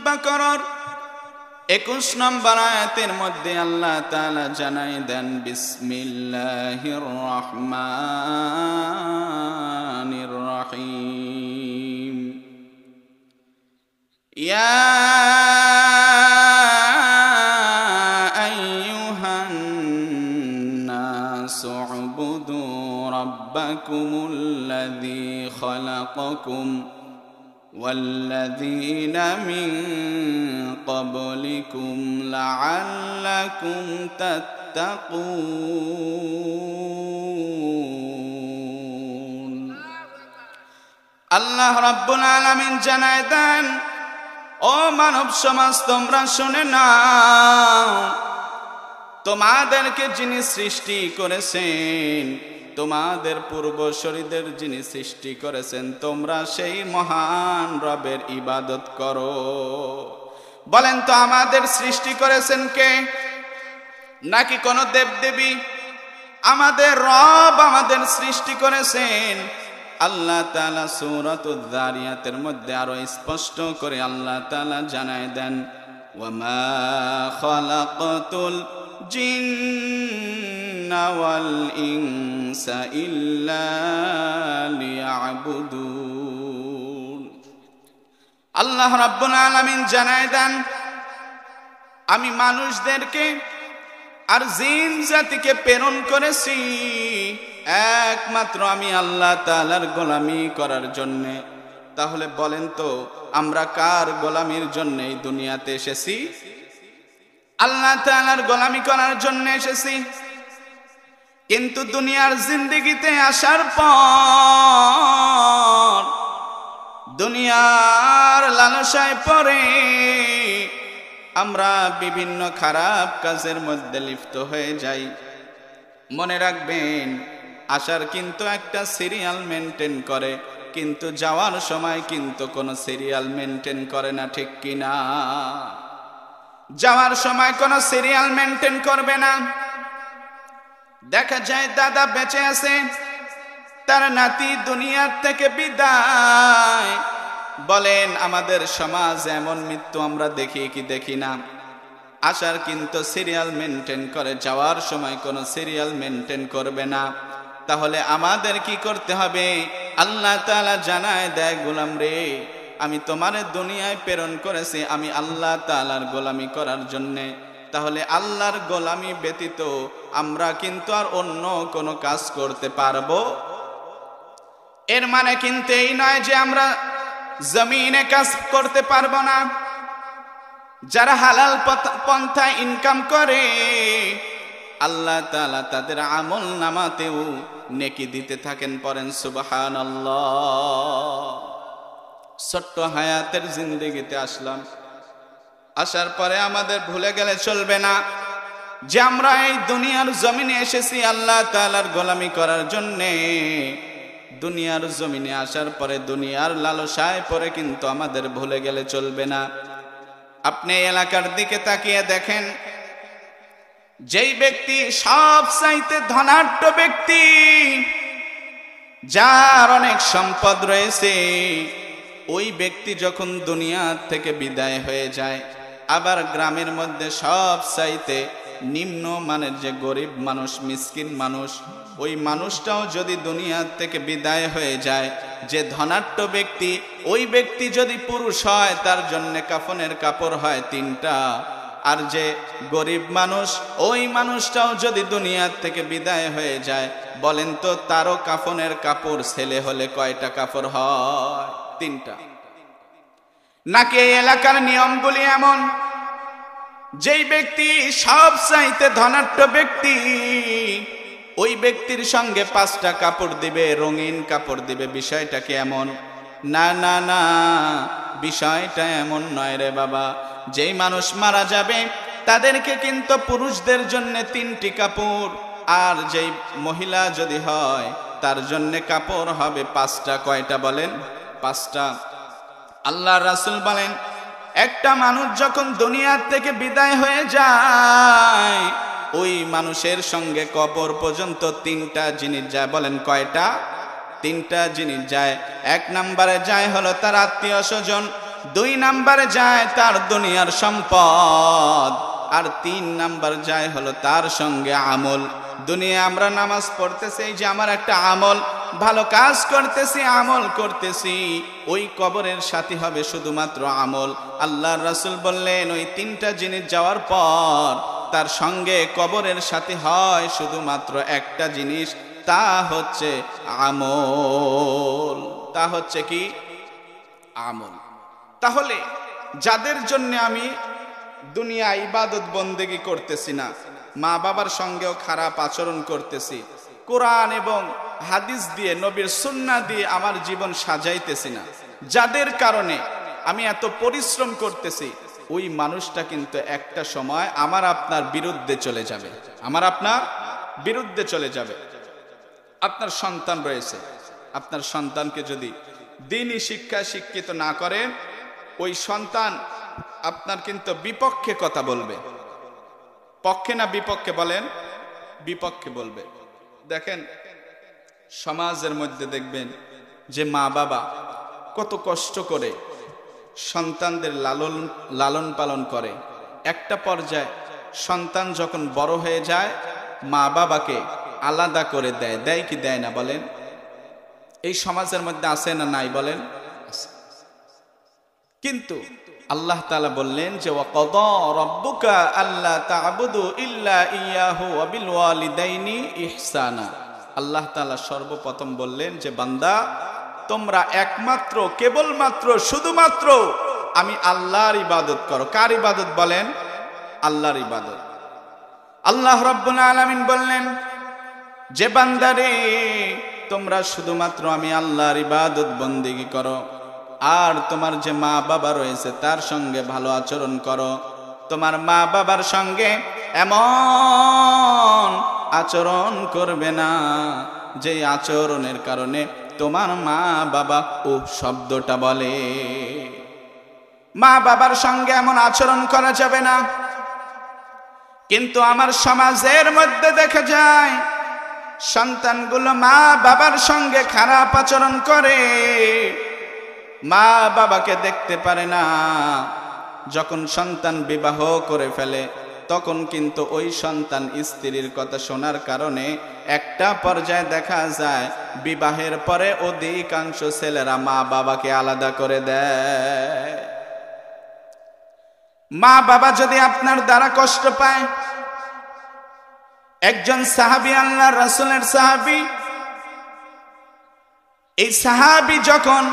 বাকারার 21 নম্বর আয়াতের মধ্যে আল্লাহ তাআলা জানাই দেন বিসমিল্লাহির রহমানির রহিম ইয়া আইয়ুহান নাসু উবুদু রাব্বাকুমুল্লাযী খালাকাকুম والذين من قبلكم لعلكم تتقون আল্লাহ রাব্বুল আলামিন জানায় দেন ও মানব সমাজ তোমরা শুনে নাও তোমাদেরকে যিনি সৃষ্টি করেছেন তোমাদের পূর্বসূরীদের যিনি সৃষ্টি করেছেন তোমরা সেই মহান রবের ইবাদত করো বলেন তো আমাদের সৃষ্টি করেছেন কে নাকি কোন দেবদেবী আমাদের রব আমাদের সৃষ্টি করেছেন আল্লাহ তাআলা সূরাতুয যারিয়াতের মধ্যে আরো স্পষ্ট করে আল্লাহ তাআলা জানায় দেন ওয়ামা খালাকাতুল জিন্না ওয়াল ইনসা ইল্লা লিয়াবুদুন আল্লাহ রাব্বুল আলামিন জানায় দেন আমি মানুষদেরকে আর জিন জাতিকে প্রেরণ করেছি একমাত্র আমি আল্লাহ তাআলার গোলামি করার জন্য তাহলে বলেন তো আমরা কার গোলামির জন্য এই দুনিয়াতে এসেছি আল্লাহ তাআলার গোলামি করার জন্য এসেছি কিন্তু দুনিয়ার জিন্দেগিতে আসার পর দুনিয়ার লালসায় পড়ে আমরা বিভিন্ন খারাপ কাজের মধ্যে লিপ্ত হয়ে যাই মনে রাখবেন আসার কিন্তু একটা সিরিয়াল মেনটেন করে কিন্তু যাওয়ার সময় কিন্তু কোনো সিরিয়াল মেনটেন করে না ঠিক কিনা যাওয়ার সময় কোনো সিরিয়াল মেনটেন করবে না দেখা যায় দাদা বেঁচে আছে তার নাতি দুনিয়ার থেকে বিদায় বলেন আমাদের সমাজ এমন মৃত্যু আমরা দেখি কি দেখি না আসার কিন্তু সিরিয়াল মেনটেন করে যাওয়ার সময় কোনো সিরিয়াল মেনটেন করবে না তাহলে আমাদের কি করতে হবে আল্লাহ তাআলা জানায় দেয় গোলাম রে আমি তোমারে দুনিয়ায় প্রেরণ করেছি আমি আল্লাহ তাআলার গোলামি করার জন্য তাহলে আল্লাহর গোলামি ব্যতীত আমরা কিন্তু আর অন্য কোনো কাজ করতে পারবো এর মানে কিন্তু এই নয় যে আমরা জমিনে কাজ করতে পারবো না যারা হালাল পন্থায় ইনকাম করে আল্লাহ তাআলা তাদের আমল নামাতেও নেকি দিতে থাকেন পড়েন সুবহানাল্লাহ ছোট্ট হায়াতের জিন্দেগিতে আসলাম আসার পরে আমাদের ভুলে গেলে চলবে না যে আমরা এই দুনিয়ার জমিনে এসেছি আল্লাহ তাআলার গোলামি করার জন্যে দুনিয়ার জমিনে আসার পরে দুনিয়ার লালসায় পরে কিন্তু আমাদের ভুলে গেলে চলবে না আপনি এলাকার দিকে তাকিয়ে দেখেন যেই ব্যক্তি সবচাইতে ধনাঢ্য ব্যক্তি যার অনেক সম্পদ রয়েছে ওই ব্যক্তি যখন দুনিয়া থেকে বিদায় হয়ে যায় আবার গ্রামের মধ্যে সবচাইতে নিম্ন মানের যে গরিব মানুষ মিসকিন মানুষ ওই মানুষটাও যদি দুনিয়া থেকে বিদায় হয়ে যায় যে ধনাঢ্য ব্যক্তি ওই ব্যক্তি যদি পুরুষ হয় তার জন্য কাফনের কাপড় হয় 3টা আর যে গরিব মানুষ ওই মানুষটাও যদি দুনিয়া থেকে বিদায় হয়ে যায় বলেন তো তারও কাফনের কাপড় ছেলে হলে কয়টা কাপড় হয় 3টা নাকি এই এলাকার নিয়মগুলি এমন যেই ব্যক্তি সবচাইতে ধনাঢ্য ব্যক্তি ওই ব্যক্তির সঙ্গে 5টা কাপড় দিবে রঙিন কাপড় দিবে বিষয়টা কি এমন না না না বিষয়টা এমন নয় রে বাবা যেই মানুষ মারা যাবে তাদেরকে কিন্তু পুরুষদের জন্য 3টি কাপড় আর যেই মহিলা যদি হয় তার জন্য কাপড় হবে 5টা কয়টা বলেন 5টা আল্লাহর রাসূল বলেন একটা মানুষ যখন দুনিয়া থেকে বিদায় হয়ে যায় ওই মানুষের সঙ্গে কবর পর্যন্ত 3টা জিনিস যায় বলেন কয়টা 3টা জিনিস যায় 1 নম্বরে যায় হলো তার আত্মীয় স্বজন 2 নম্বরে যায় তার দুনিয়ার সম্পদ, আর 3 নাম্বার যায় হলো তার সঙ্গে আমল। দুনিয়া আমরা নামাজ পড়তেছি, এই যে আমার একটা আমল, ভালো কাজ করতেছি, আমল করতেছি, ওই কবরের সাথী হবে শুধুমাত্র আমল। আল্লাহর রাসূল বললেন ওই 3টা জিনিস যাওয়ার পর তার সঙ্গে কবরের সাথী হয় শুধুমাত্র একটা জিনিস, তা হচ্ছে আমল। তা হচ্ছে কি? আমল। তাহলে যাদের জন্য আমি দুনিয়া ইবাদত বন্দেগী করতেছি না, মা বাবার সঙ্গেও খারাপ আচরণ করতেছি, কোরআন এবং হাদিস দিয়ে, নবীর সুন্নাহ দিয়ে আমার জীবন সাজাইতেছি না, যাদের কারণে আমি এত পরিশ্রম করতেছি, ওই মানুষটা কিন্তু একটা সময় আমার আপনার বিরুদ্ধে চলে যাবে, আমার আপনার বিরুদ্ধে চলে যাবে। আপনার সন্তান রয়েছে, আপনার সন্তানকে যদি দ্বীনি শিক্ষায় শিক্ষিত না করেন, ওই সন্তান আপনার কিন্তু বিপক্ষে কথা বলবে। পক্ষে না বিপক্ষে বলেন? বিপক্ষে বলবে। দেখেন সমাজের মধ্যে দেখবেন যে মা বাবা কত কষ্ট করে সন্তানদের লালন পালন করে, একটা পর্যায়ে সন্তান যখন বড় হয়ে যায় মা বাবাকে আলাদা করে দেয়। দেয় কি দেয় না বলেন? এই সমাজের মধ্যে আছে না নাই বলেন? কিন্তু আল্লাহ তাআলা বললেন যে ওয়াকাদা রাব্বুকা আল্লা তা'বুদু ইল্লা ইয়াহু ওয়া বিল ওয়ালিদাইনি ইহসানা। আল্লাহ তাআলা সর্বপ্রথম বললেন যে বান্দা তোমরা একমাত্র, কেবলমাত্র, শুধুমাত্র আমি আল্লাহর ইবাদত করো। কার ইবাদত বলেন? আল্লাহর ইবাদত। আল্লাহ রাব্বুল আলামিন বললেন যে বান্দারে তোমরা শুধুমাত্র আমি আল্লাহর ইবাদত বন্দেগী করো, আর তোমার যে মা বাবা রয়েছে তার সঙ্গে ভালো আচরণ করো। তোমার মা বাবার সঙ্গে এমন আচরণ করবে না যে আচরণের কারণে তোমার মা বাবা ও শব্দটা বলে। মা বাবার সঙ্গে এমন আচরণ করা যাবে না। কিন্তু আমার সমাজের মধ্যে দেখা যায় সন্তানগুলো মা বাবার সঙ্গে খারাপ আচরণ করে, মা বাবাকে দেখতে পারে না। যখন সন্তান বিবাহ করে ফেলে তখন কিন্তু ওই সন্তান স্ত্রীর কথা শোনার কারণে একটা পর্যায়ে দেখা যায় বিবাহের পরে অধিকাংশ ছেলেরা মা বাবাকে আলাদা করে দেয়। মা বাবা যদি আপনার দ্বারা কষ্ট পায়, একজন সাহাবী, আল্লাহর রাসূলের সাহাবী, এই সাহাবী যখন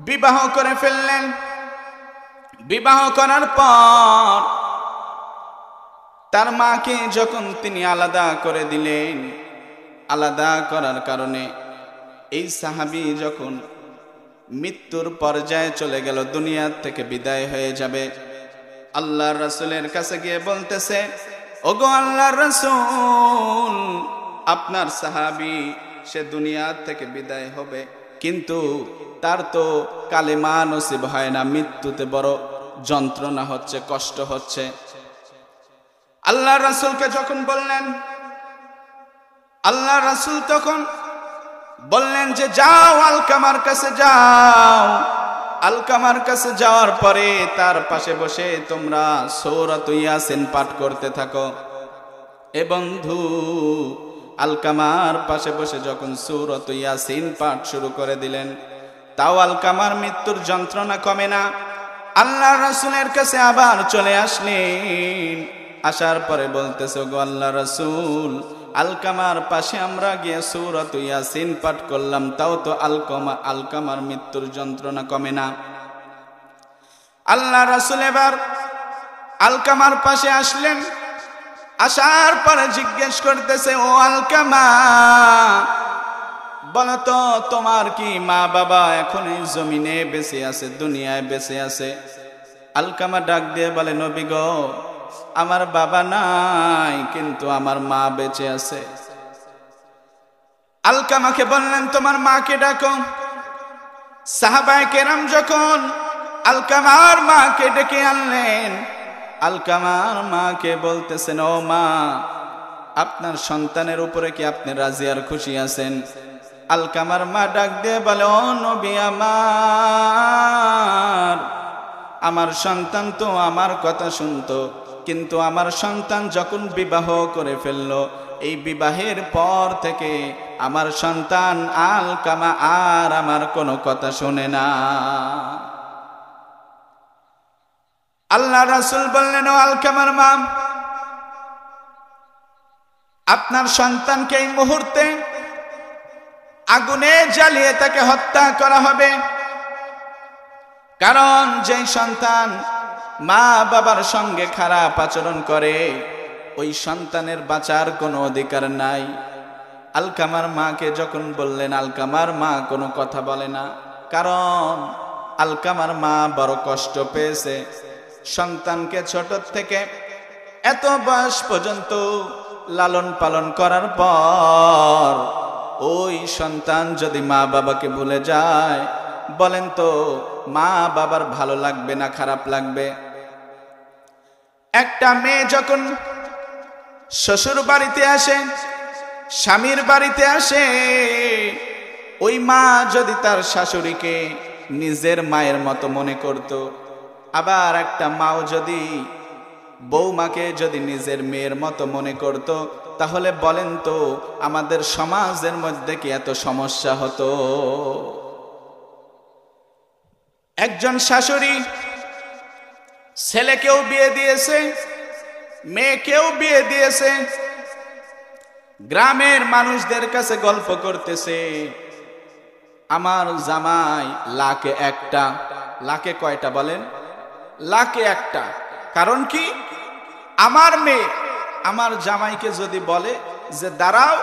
বিবাহ করে ফেললেন, বিবাহ করার পর তার মাকে যখন তিনি আলাদা করে দিলেন, আলাদা করার কারণে এই সাহাবী যখন মৃত্যুর পর্যায়ে চলে গেল, দুনিয়া থেকে বিদায় হয়ে যাবে, আল্লাহর রাসূলের কাছে গিয়ে বলতেছে, ওগো আল্লাহর রাসূল, আপনার সাহাবী সে দুনিয়া থেকে বিদায় হবে, কিন্তু তার তো কালেমা নসিব হয় না, মৃত্যুতে বড় যন্ত্রণা হচ্ছে, কষ্ট হচ্ছে। আল্লাহর রাসূলকে যখন বললেন, আল্লাহর রাসূল তখন বললেন যে যাও আলকামার কাছে যাও। আলকামার কাছে যাওয়ার পরে তার পাশে বসে তোমরা সূরাত ইয়াসিন পাঠ করতে থাকো। এ বন্ধু, আলকামার পাশে বসে যখন সূরাত ইয়াসিন পাঠ শুরু করে দিলেন, তাও আলকামার মৃত্যুর যন্ত্রণা কমে না। আল্লাহর রাসূলের কাছে আবার চলে আসলেন, আসার পরে বলতেছে, গো আল্লাহর রাসূল, আলকামার পাশে আমরা গিয়ে সূরাত ইয়াসিন পাঠ করলাম, তাও তো আলকামার মৃত্যুর যন্ত্রণা কমে না। আল্লাহর রাসূল এবার আলকামার পাশে আসলেন, আসার পরে জিজ্ঞেস করতেছে, ও আলকামা, বলো তো তোমার কি মা বাবা এখন এই জমিনে বেঁচে আছে, দুনিয়ায় বেঁচে আছে? আলকামা ডাক দিয়ে বলে, নবী গো, আমার বাবা নাই, কিন্তু আমার মা বেঁচে আছে। আলকামাকে বললেন, তোমার মাকে ডাকো। সাহাবায়ে কেরাম যখন আলকামার মাকে ডেকে আনলেন, আলকামার মাকে বলতেছেন, ও মা, আপনার সন্তানের উপরে কি আপনি রাজি আর খুশি আছেন? আলকামার মা ডাক দিয়ে বলে, ও নবী আমার সন্তান তো আমার কথা শুনতো, কিন্তু আমার সন্তান যখন বিবাহ করে ফেললো, এই বিবাহের পর থেকে আমার সন্তান আলকামা আর আমার কোনো কথা শোনে না। আল্লাহ রাসূল বললেন, ও আলকামার মা, আপনার সন্তানকে এই মুহূর্তে আগুনে জ্বালিয়ে তাকে হত্যা করা হবে। কারণ যেই সন্তান মা বাবার সঙ্গে খারাপ আচরণ করে, ওই সন্তানের বাঁচার কোনো অধিকার নাই। আলকামার মাকে যখন বললেন, আলকামার মা কোনো কথা বলে না, কারণ আলকামার মা বড় কষ্ট পেয়েছে। সন্তানকে ছোট থেকে এত বয়স পর্যন্ত লালন পালন করার পর ওই সন্তান যদি মা বাবাকে ভুলে যায়, বলেন তো মা বাবার ভালো লাগবে না খারাপ লাগবে? একটা মেয়ে যখন শ্বশুর বাড়িতে আসে, স্বামীর বাড়িতে আসে, ওই মা যদি তার শাশুড়িকে নিজের মায়ের মতো মনে করত, আবার একটা মাও যদি বৌমাকে যদি নিজের মেয়ের মতো মনে করত, তাহলে বলেন তো আমাদের সমাজের মধ্যে কি এত সমস্যা হতো? একজন শাশুড়ি ছেলেকেও বিয়ে দিয়েছে, মেয়েকেও বিয়ে দিয়েছে, গ্রামের মানুষদের কাছে গল্প করতেছে, আমার জামাই লাখে একটা। লাখে কয়টা বলেন? লাখে একটা। কারণ কি? আমার মেয়ে আমার জামাইকে যদি বলে যে দাঁড়াও,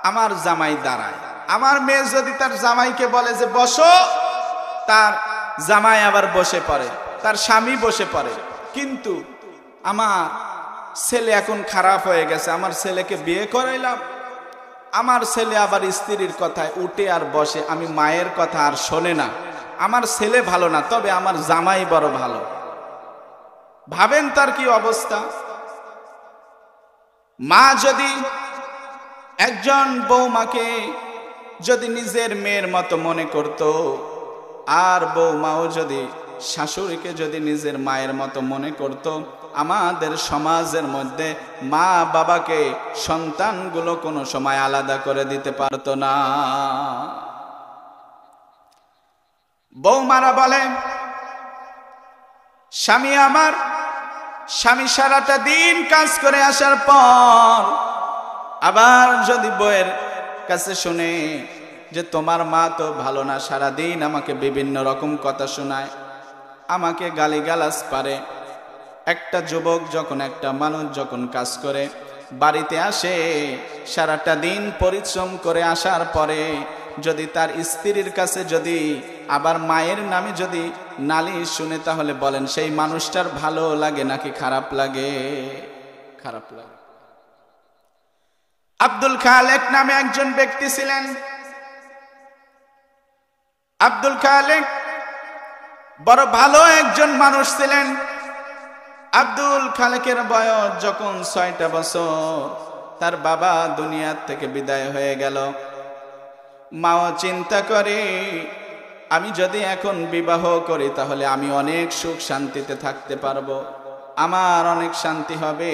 আমার জামাই দাঁড়ায়। আমার মেয়ে যদি তার জামাইকে বলে যে বসো, তার জামাই আবার বসে পড়ে, তার স্বামী বসে পড়ে। কিন্তু আমার ছেলে এখন খারাপ হয়ে গেছে, আমার ছেলেকে বিয়ে করাইলাম, আমার ছেলে আবার স্ত্রীর কথায় উঠে আর বসে, আমি মায়ের কথা আর শোনে না। আমার ছেলে ভালো না, তবে আমার জামাই বড় ভালো। ভাবেন তার কি অবস্থা? মা যদি একজন বৌমাকে যদি নিজের মেয়ের মতো মনে করত, আর বৌমাও যদি শাশুড়িকে যদি নিজের মায়ের মতো মনে করত, আমাদের সমাজের মধ্যে মা বাবাকে সন্তানগুলো কোনো সময় আলাদা করে দিতে পারতো না। বৌমারা বলে, স্বামী সারাটা দিন কাজ করে আসার পর আবার যদি বউয়ের কাছে শুনে যে তোমার মা তো ভালো না, সারাদিন আমাকে বিভিন্ন রকম কথা শোনায়, আমাকে গালিগালাজ পারে। একটা যুবক যখন, একটা মানুষ যখন কাজ করে বাড়িতে আসে, সারাটা দিন পরিশ্রম করে আসার পরে যদি তার স্ত্রীর কাছে যদি আবার মায়ের নামে যদি নালিশ শুনে, তাহলে বলেন সেই মানুষটার ভালো লাগে নাকি খারাপ লাগে? খারাপ লাগে। আব্দুল খালেক নামে একজন ব্যক্তি ছিলেন। আব্দুল খালেক বড় ভালো একজন মানুষ ছিলেন। আব্দুল খালেকের বয়স যখন 6টা বছর, তার বাবা দুনিয়ার থেকে বিদায় হয়ে গেল। মাও চিন্তা করে, আমি যদি এখন বিবাহ করি তাহলে আমি অনেক সুখ শান্তিতে থাকতে পারবো, আমার অনেক শান্তি হবে।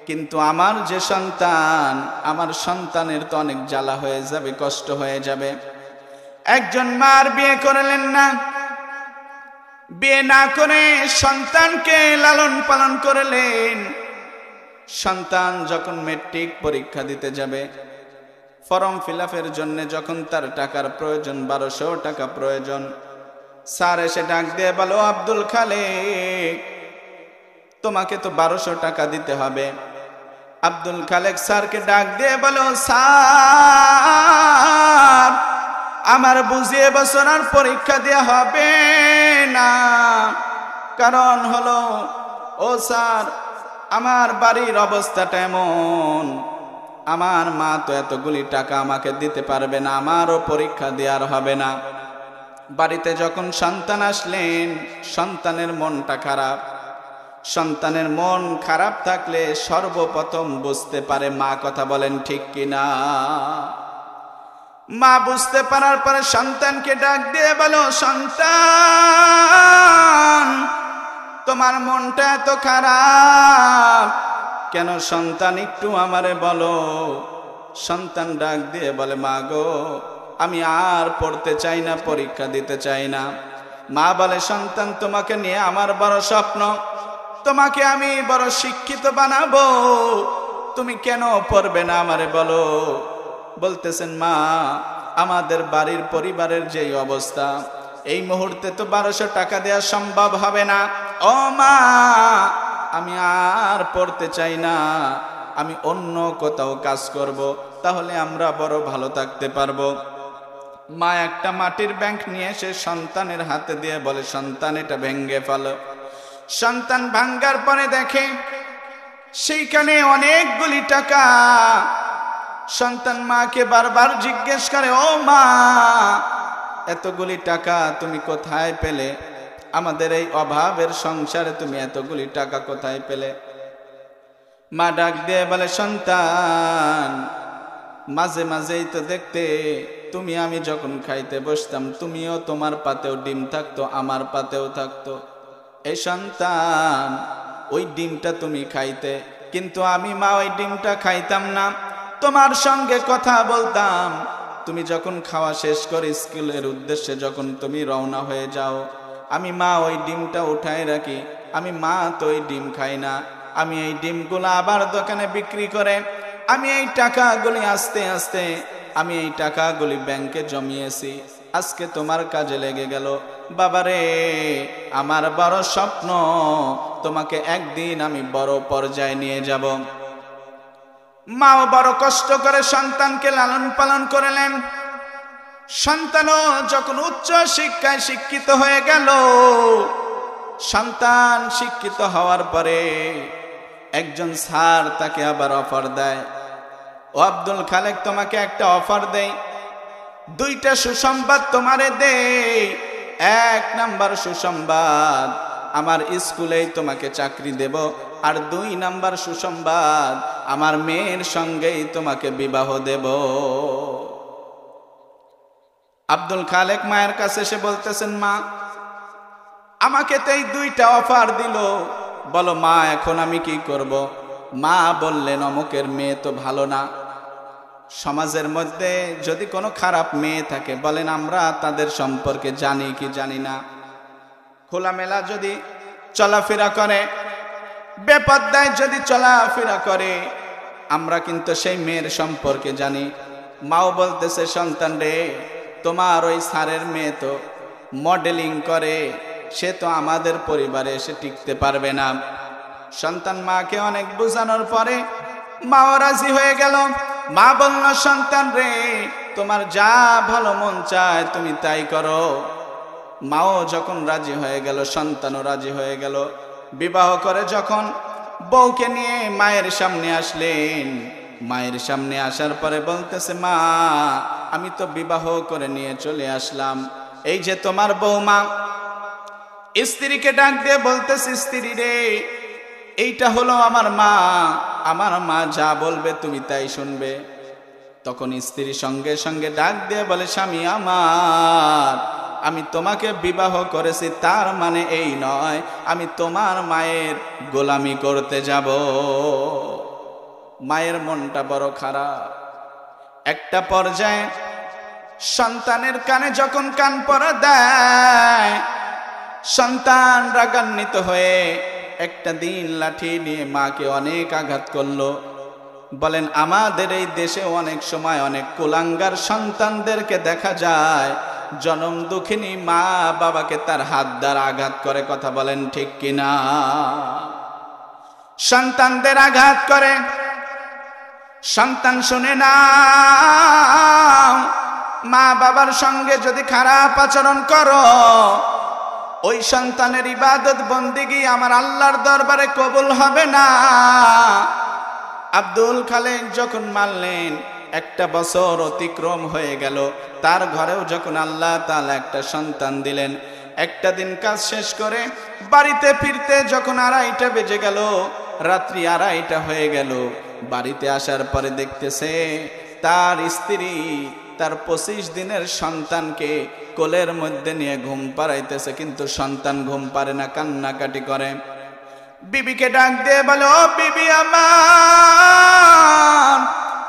কিন্তু আমার যে সন্তান, আমার সন্তানের তো অনেক জ্বালা হয়ে যাবে, কষ্ট হয়ে যাবে। একজন মার বিয়ে করলেন না, বিয়ে না করে সন্তানকে লালন পালন করলেন। সন্তান যখন মেট্রিক পরীক্ষা দিতে যাবে, ফর্ম ফিল আপের জন্য যখন তার টাকার প্রয়োজন, 1200 টাকা প্রয়োজন, স্যার এসে ডাক দিয়ে বলো, আব্দুল খালেক তোমাকে তো 1200 টাকা দিতে হবে। আব্দুল খালেক স্যারকে ডাক দিয়ে বলো, স্যার আমার বুঝিয়ে বছর আর পরীক্ষা দেওয়া হবে না। কারণ হলো, ও স্যার আমার বাড়ির অবস্থাটা এমন, আমার মা তো এতগুলি টাকা আমাকে দিতে পারবে না, আমারও পরীক্ষা দেওয়ার হবে না। বাড়িতে যখন সন্তান আসলেন, সন্তানের মনটা খারাপ। সন্তানের মন খারাপ থাকলে সর্বপ্রথম বুঝতে পারে মা। কথা বলেন ঠিক কিনা? মা বুঝতে পারার পরে সন্তানকে ডাক দিয়ে বলো, সন্তান তোমার মনটা এত খারাপ কেন সন্তান, একটু আমারে বলো। সন্তান ডাক দিয়ে বলে, মা গো আমি আর পড়তে চাই না, পরীক্ষা দিতে চাই না। মা বলে, সন্তান তোমাকে নিয়ে আমার বড় স্বপ্ন, তোমাকে আমি বড় শিক্ষিত বানাবো, তুমি কেন পড়বে না আমারে বলো। বলতেছেন, মা আমাদের বাড়ির পরিবারের যেই অবস্থা, এই মুহূর্তে তো 1200 টাকা দেওয়া সম্ভব হবে না। ও মা আমি আর পড়তে চাই না, আমি অন্য কোথাও কাজ করব, তাহলে আমরা বড় ভালো থাকতে পারবো। মা একটা মাটির ব্যাংক নিয়ে এসে সন্তানের হাতে দিয়ে বলে, সন্তান এটা ভেঙ্গে ফেলো। সন্তান ভাঙ্গার পরে দেখে সেইখানে অনেকগুলি টাকা। সন্তান মাকে বারবার জিজ্ঞেস করে, ও মা এতগুলি টাকা তুমি কোথায় পেলে? আমাদের এই অভাবের সংসারে তুমি এতগুলি টাকা কোথায় পেলে? মা ডাক দিয়ে বলে, সন্তান মাঝে মাঝেই তো দেখতে তুমি আমি যখন খাইতে বসতাম, তুমিও তোমার পাতেও ডিম থাকতো, আমার পাতেও থাকতো। এই সন্তান ওই ডিমটা তুমি খাইতে, কিন্তু আমি মা ওই ডিমটা খাইতাম না, তোমার সঙ্গে কথা বলতাম। তুমি যখন খাওয়া শেষ করে স্কুলের উদ্দেশ্যে যখন তুমি রওনা হয়ে যাও, আমি মা ওই ডিমটা উঠায় রাখি, আমি মা তো ওই ডিম খাই না। আমি এই ডিমগুলো আবার দোকানে বিক্রি করে আমি এই টাকাগুলি আস্তে আস্তে আমি এই টাকাগুলি ব্যাংকে জমিয়েছি, আজকে তোমার কাজে লেগে গেল। বাবারে আমার বড় স্বপ্ন, তোমাকে একদিন আমি বড় পর্যায়ে নিয়ে যাব। মাও বড় কষ্ট করে সন্তানকে লালন পালন করলেন। সন্তানও যখন উচ্চ শিক্ষায় শিক্ষিত হয়ে গেল, সন্তান শিক্ষিত হওয়ার পরে একজন স্যার তাকে আবার অফার দেয়, ও আব্দুল খালেক তোমাকে একটা অফার দেই, 2টা সুসংবাদ তোমারে দেই। 1 নাম্বার সুসংবাদ, আমার স্কুলেই তোমাকে চাকরি দেব, আর 2 নাম্বার সুসংবাদ, আমার মেয়ের সঙ্গেই তোমাকে বিবাহ দেব। আব্দুল খালেক মায়ের কাছে এসে বলতেছেন, মা আমাকে তো এই 2টা অফার দিল, বলো মা এখন আমি কি করব? মা বললেন, অমুকের মেয়ে তো ভালো না। সমাজের মধ্যে যদি কোনো খারাপ মেয়ে থাকে, বলেন আমরা তাদের সম্পর্কে জানি কি জানি না? খোলামেলা যদি চলাফেরা করে, বেপরদায় যদি চলাফেরা করে, আমরা কিন্তু সেই মেয়ের সম্পর্কে জানি। মাও বলতেছে, সন্তান রে তোমার ওই স্যারের মেয়ে তো মডেলিং করে, সে তো আমাদের পরিবারে এসে টিকতে পারবে না। সন্তান মাকে অনেক বোঝানোর পরে মাও রাজি হয়ে গেল। মা বলল, সন্তান রে তোমার যা ভালো মন চায় তুমি তাই করো। মাও যখন রাজি হয়ে গেল, সন্তানও রাজি হয়ে গেল। বিবাহ করে যখন বউকে নিয়ে মায়ের সামনে আসলেন, মায়ের সামনে আসার পরে বলতেছে, মা আমি তো বিবাহ করে নিয়ে চলে আসলাম, এই যে তোমার বউমা। স্ত্রীকে ডাক দিয়ে বলতেছে, স্ত্রী রে এইটা হলো আমার মা, আমার মা যা বলবে তুমি তাই শুনবে। তখন স্ত্রী সঙ্গে সঙ্গে ডাক দিয়ে বলে, স্বামী আমার, আমি তোমাকে বিবাহ করেছি, তার মানে এই নয় আমি তোমার মায়ের গোলামি করতে যাব। মায়ের মনটা বড় খারাপ। একটা পর্যায়ে সন্তানের কানে যখন কান পরা দেয়, সন্তান রাগান্বিত হয়ে একটা দিন লাঠি নিয়ে মাকে অনেক আঘাত করলো। বলেন আমাদের এই দেশে অনেক সময় অনেক কুলাঙ্গার সন্তানদেরকে দেখা যায়, জনম দুঃখিনী মা বাবাকে তার হাত দ্বারা আঘাত করে। কথা বলেন ঠিক কিনা? সন্তানদের আঘাত করে। সন্তান শুনে না, মা বাবার সঙ্গে যদি খারাপ আচরণ করো, ওই সন্তানের ইবাদত বন্দেগী আমার আল্লাহর দরবারে কবুল হবে না। আব্দুল খালেক যখন মানলেন, 1 বছর অতিক্রম হয়ে গেল, তার ঘরেও যখন আল্লাহ তাআলা একটা সন্তান দিলেন। একটা দিন কাজ শেষ করে বাড়িতে ফিরতে যখন 2:30 বেজে গেল, রাত্রি 2:30 হয়ে গেল, বাড়িতে আসার পরে দেখতেছে তার স্ত্রী তার 25 দিনের সন্তানকে কোলের মধ্যে নিয়ে ঘুম পাড়াইতেছে, কিন্তু সন্তান ঘুম পারে না, কান্নাকাটি করে। বিবিকে ডাক দিয়ে বলে, ও বিবি আমার,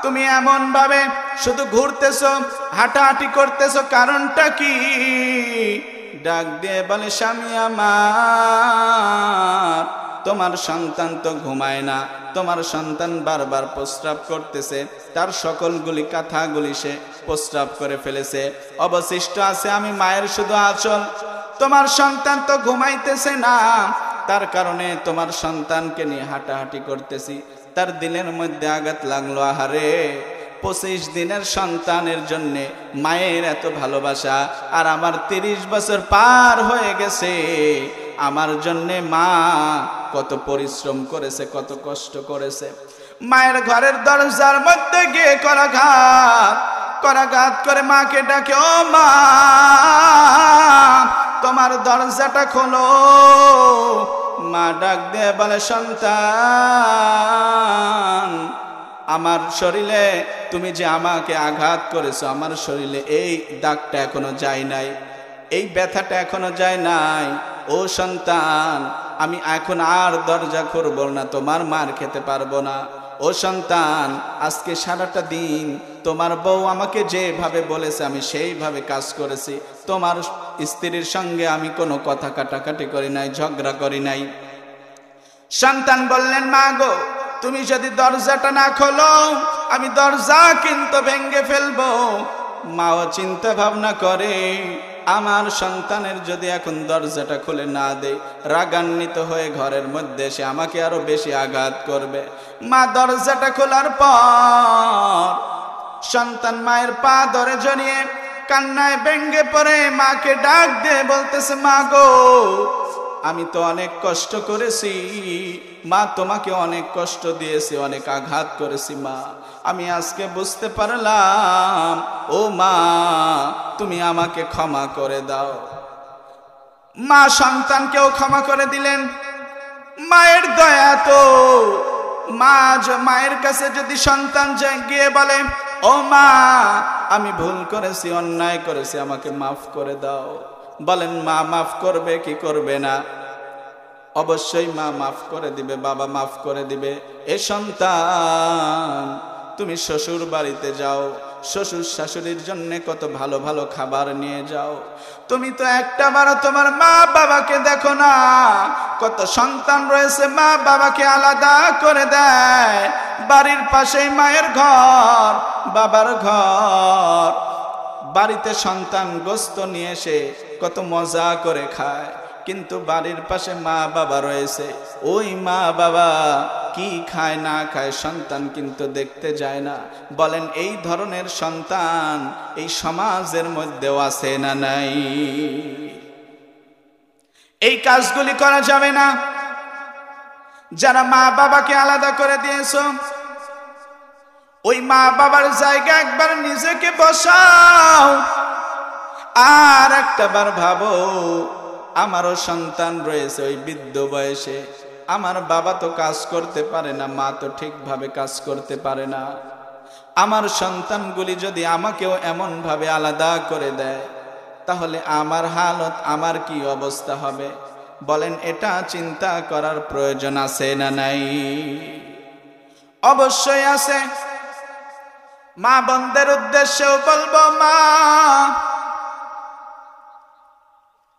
তুমি এমন ভাবে শুধু ঘুরতেছো, হাঁটাহাঁটি করতেছো, কারণটা কি? ডাক দিয়ে বলে, স্বামী আমার, তোমার সন্তান তো ঘুমায় না, তোমার সন্তান বারবার প্রস্রাব করতেছে, তার সকলগুলি কথাগুলি সে প্রস্রাব করে ফেলেছে, অবশিষ্ট আছে আমি মায়ের শুধু আঁচল। তোমার সন্তান তো ঘুমাইতেছে না, তার কারণে তোমার সন্তানকে নিয়ে হাঁটাহাঁটি করতেছি। তার দিলের মধ্যে আঘাত লাগলো, আহারে 25 দিনের সন্তানের জন্য মায়ের এত ভালোবাসা, আর আমার 30 বছর পার হয়ে গেছে, আমার জন্যে মা কত পরিশ্রম করেছে, কত কষ্ট করেছে। মায়ের ঘরের দরজার মধ্যে গিয়ে করাঘাত করে মাকে ডাকে, ও মা, তোমার দরজাটা খোলো। মা ডাক দিয়ে বলে, সন্তান, আমার শরীরে তুমি যে আমাকে আঘাত করেছো, আমার শরীরে এই দাগটা এখনো যায় নাই, এই ব্যথাটা এখনো যায় নাই। ও সন্তান, আমি এখন আর দরজা খুলব না, তোমার মার খেতে পারবো না। ও সন্তান, আজকে সারাটা দিন তোমার বউ আমাকে যেভাবে বলেছে আমি সেইভাবে কাজ করেছি, তোমার স্ত্রীর সঙ্গে আমি কোনো কথা কাটাকাটি করি নাই, ঝগড়া করি নাই। সন্তান বললেন, মা গো, তুমি যদি দরজাটা না খোলো আমি দরজা কিন্তু ভেঙে ফেলবো। মাও চিন্তা ভাবনা করে, আমার সন্তানের যদি এখন দরজাটা খুলে না দেয়, রাগান্বিত হয়ে ঘরের মধ্যে এসে আমাকে আরো বেশি আঘাত করবে। মা দরজাটা খোলার পর সন্তান মায়ের পা ধরে জড়িয়ে কান্নায় ভেঙে পড়ে মাকে ডাক দিয়ে বলতেছে, মা গো, আমি তো অনেক কষ্ট করেছি মা, তোমাকে অনেক কষ্ট দিয়েছি, অনেক আঘাত করেছি মা, আমি আজকে বুঝতে পারলাম, ও মা, তুমি আমাকে ক্ষমা করে দাও। মা সন্তানকেও ক্ষমা করে দিলেন। মায়ের দয়া তো, মায়ের কাছে যদি সন্তান গিয়ে বলে, ও মা, আমি ভুল করেছি, অন্যায় করেছি, আমাকে মাফ করে দাও, বলেন মা মাফ করবে কি করবে না? অবশ্যই মা মাফ করে দিবে, বাবা মাফ করে দিবে। এ সন্তান, তুমি শ্বশুর বাড়িতে যাও, শ্বশুর শাশুড়ির জন্য কত ভালো ভালো খাবার নিয়ে যাও। তুমি তো একটাবারও তোমার মা বাবাকে দেখো না। কত সন্তান রয়েছে মা বাবাকে আলাদা করে দেয়, বাড়ির পাশেই মায়ের ঘর, বাবার ঘর, বাড়িতে সন্তান গোস্ত নিয়ে এসে কত মজা করে খায়, কিন্তু বাড়ির পাশে মা বাবা রয়েছে, ওই মা বাবা কি খায় না খায় সন্তান কিন্তু দেখতে যায় না। বলেন এই ধরনের সন্তান এই সমাজের মধ্যেও আছে না নাই? এই কাজগুলি করা যাবে না। যারা মা বাবাকে আলাদা করে দিয়েছো, ওই মা বাবার জায়গা একবার নিজেকে বসাও, আর একটাবার ভাবো আমারও সন্তান রয়েছে ওই বৃদ্ধ বয়সে, আমার বাবা তো কাজ করতে পারে না, মা তো ঠিকভাবে কাজ করতে পারে না, আমার সন্তানগুলি যদি আমাকেও এমন ভাবে আলাদা করে দেয়, তাহলে আমার হালত, আমার কি অবস্থা হবে? বলেন এটা চিন্তা করার প্রয়োজন আছে না নাই? অবশ্যই আছে। মা বোনদের উদ্দেশ্যেও বলবো, মা,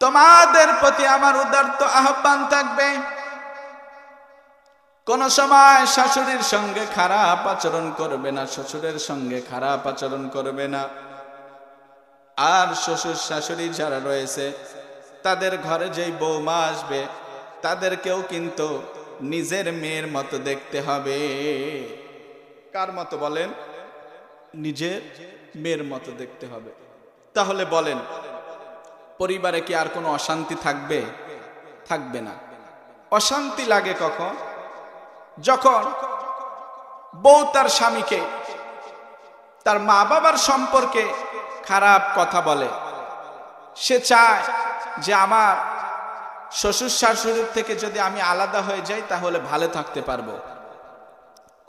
তোমাদের প্রতি আমার উদারত আহ্বান থাকবে, কোন সময় শাশুড়ির সঙ্গে খারাপ আচরণ করবে না, শ্বশুরের সঙ্গে খারাপ আচরণ করবে না। আর শ্বশুর শাশুড়ি যারা রয়েছে তাদের ঘরে যেই বৌমা আসবে তাদেরকেও কিন্তু নিজের মেয়ের মতো দেখতে হবে। কার মতো বলেন? নিজের মেয়ের মতো দেখতে হবে। তাহলে বলেন পরিবারে কি আর কোনো অশান্তি থাকবে? থাকবে না। অশান্তি লাগে কখন? যখন বউ তার স্বামীকে তার মা বাবার সম্পর্কে খারাপ কথা বলে। সে চায় যে আমার শ্বশুর শাশুড়ির থেকে যদি আমি আলাদা হয়ে যাই তাহলে ভালো থাকতে পারবো।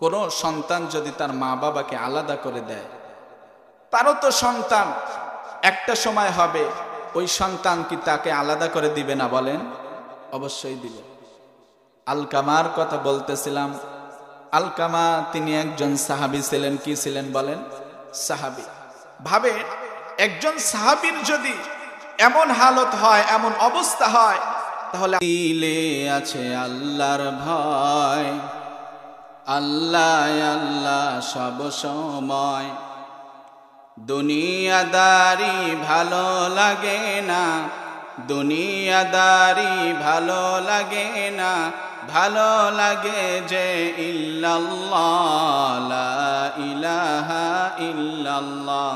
কোনো সন্তান যদি তার মা বাবাকে আলাদা করে দেয় তারও তো সন্তান একটা সময় হবে, ওই সন্তান কি তাকে আলাদা করে দিবে না বলেন? অবশ্যই দিবে। আলকামার কথা বলতেছিলাম। আলকামা তিনি একজন সাহাবী ছিলেন। কি ছিলেন বলেন? সাহাবী। ভাবে একজন সাহাবীর যদি এমন হালত হয়, এমন অবস্থা হয়, তাহলে দিলে আছে আল্লাহর ভয়, আল্লাহ আল্লাহ সব সময়। দুনিয়াদারি ভালো লাগে না, দুনিয়াদারি ভালো লাগে না, ভালো লাগে যে ইল্লাল্লাহ, লা ইলাহা ইল্লাল্লাহ।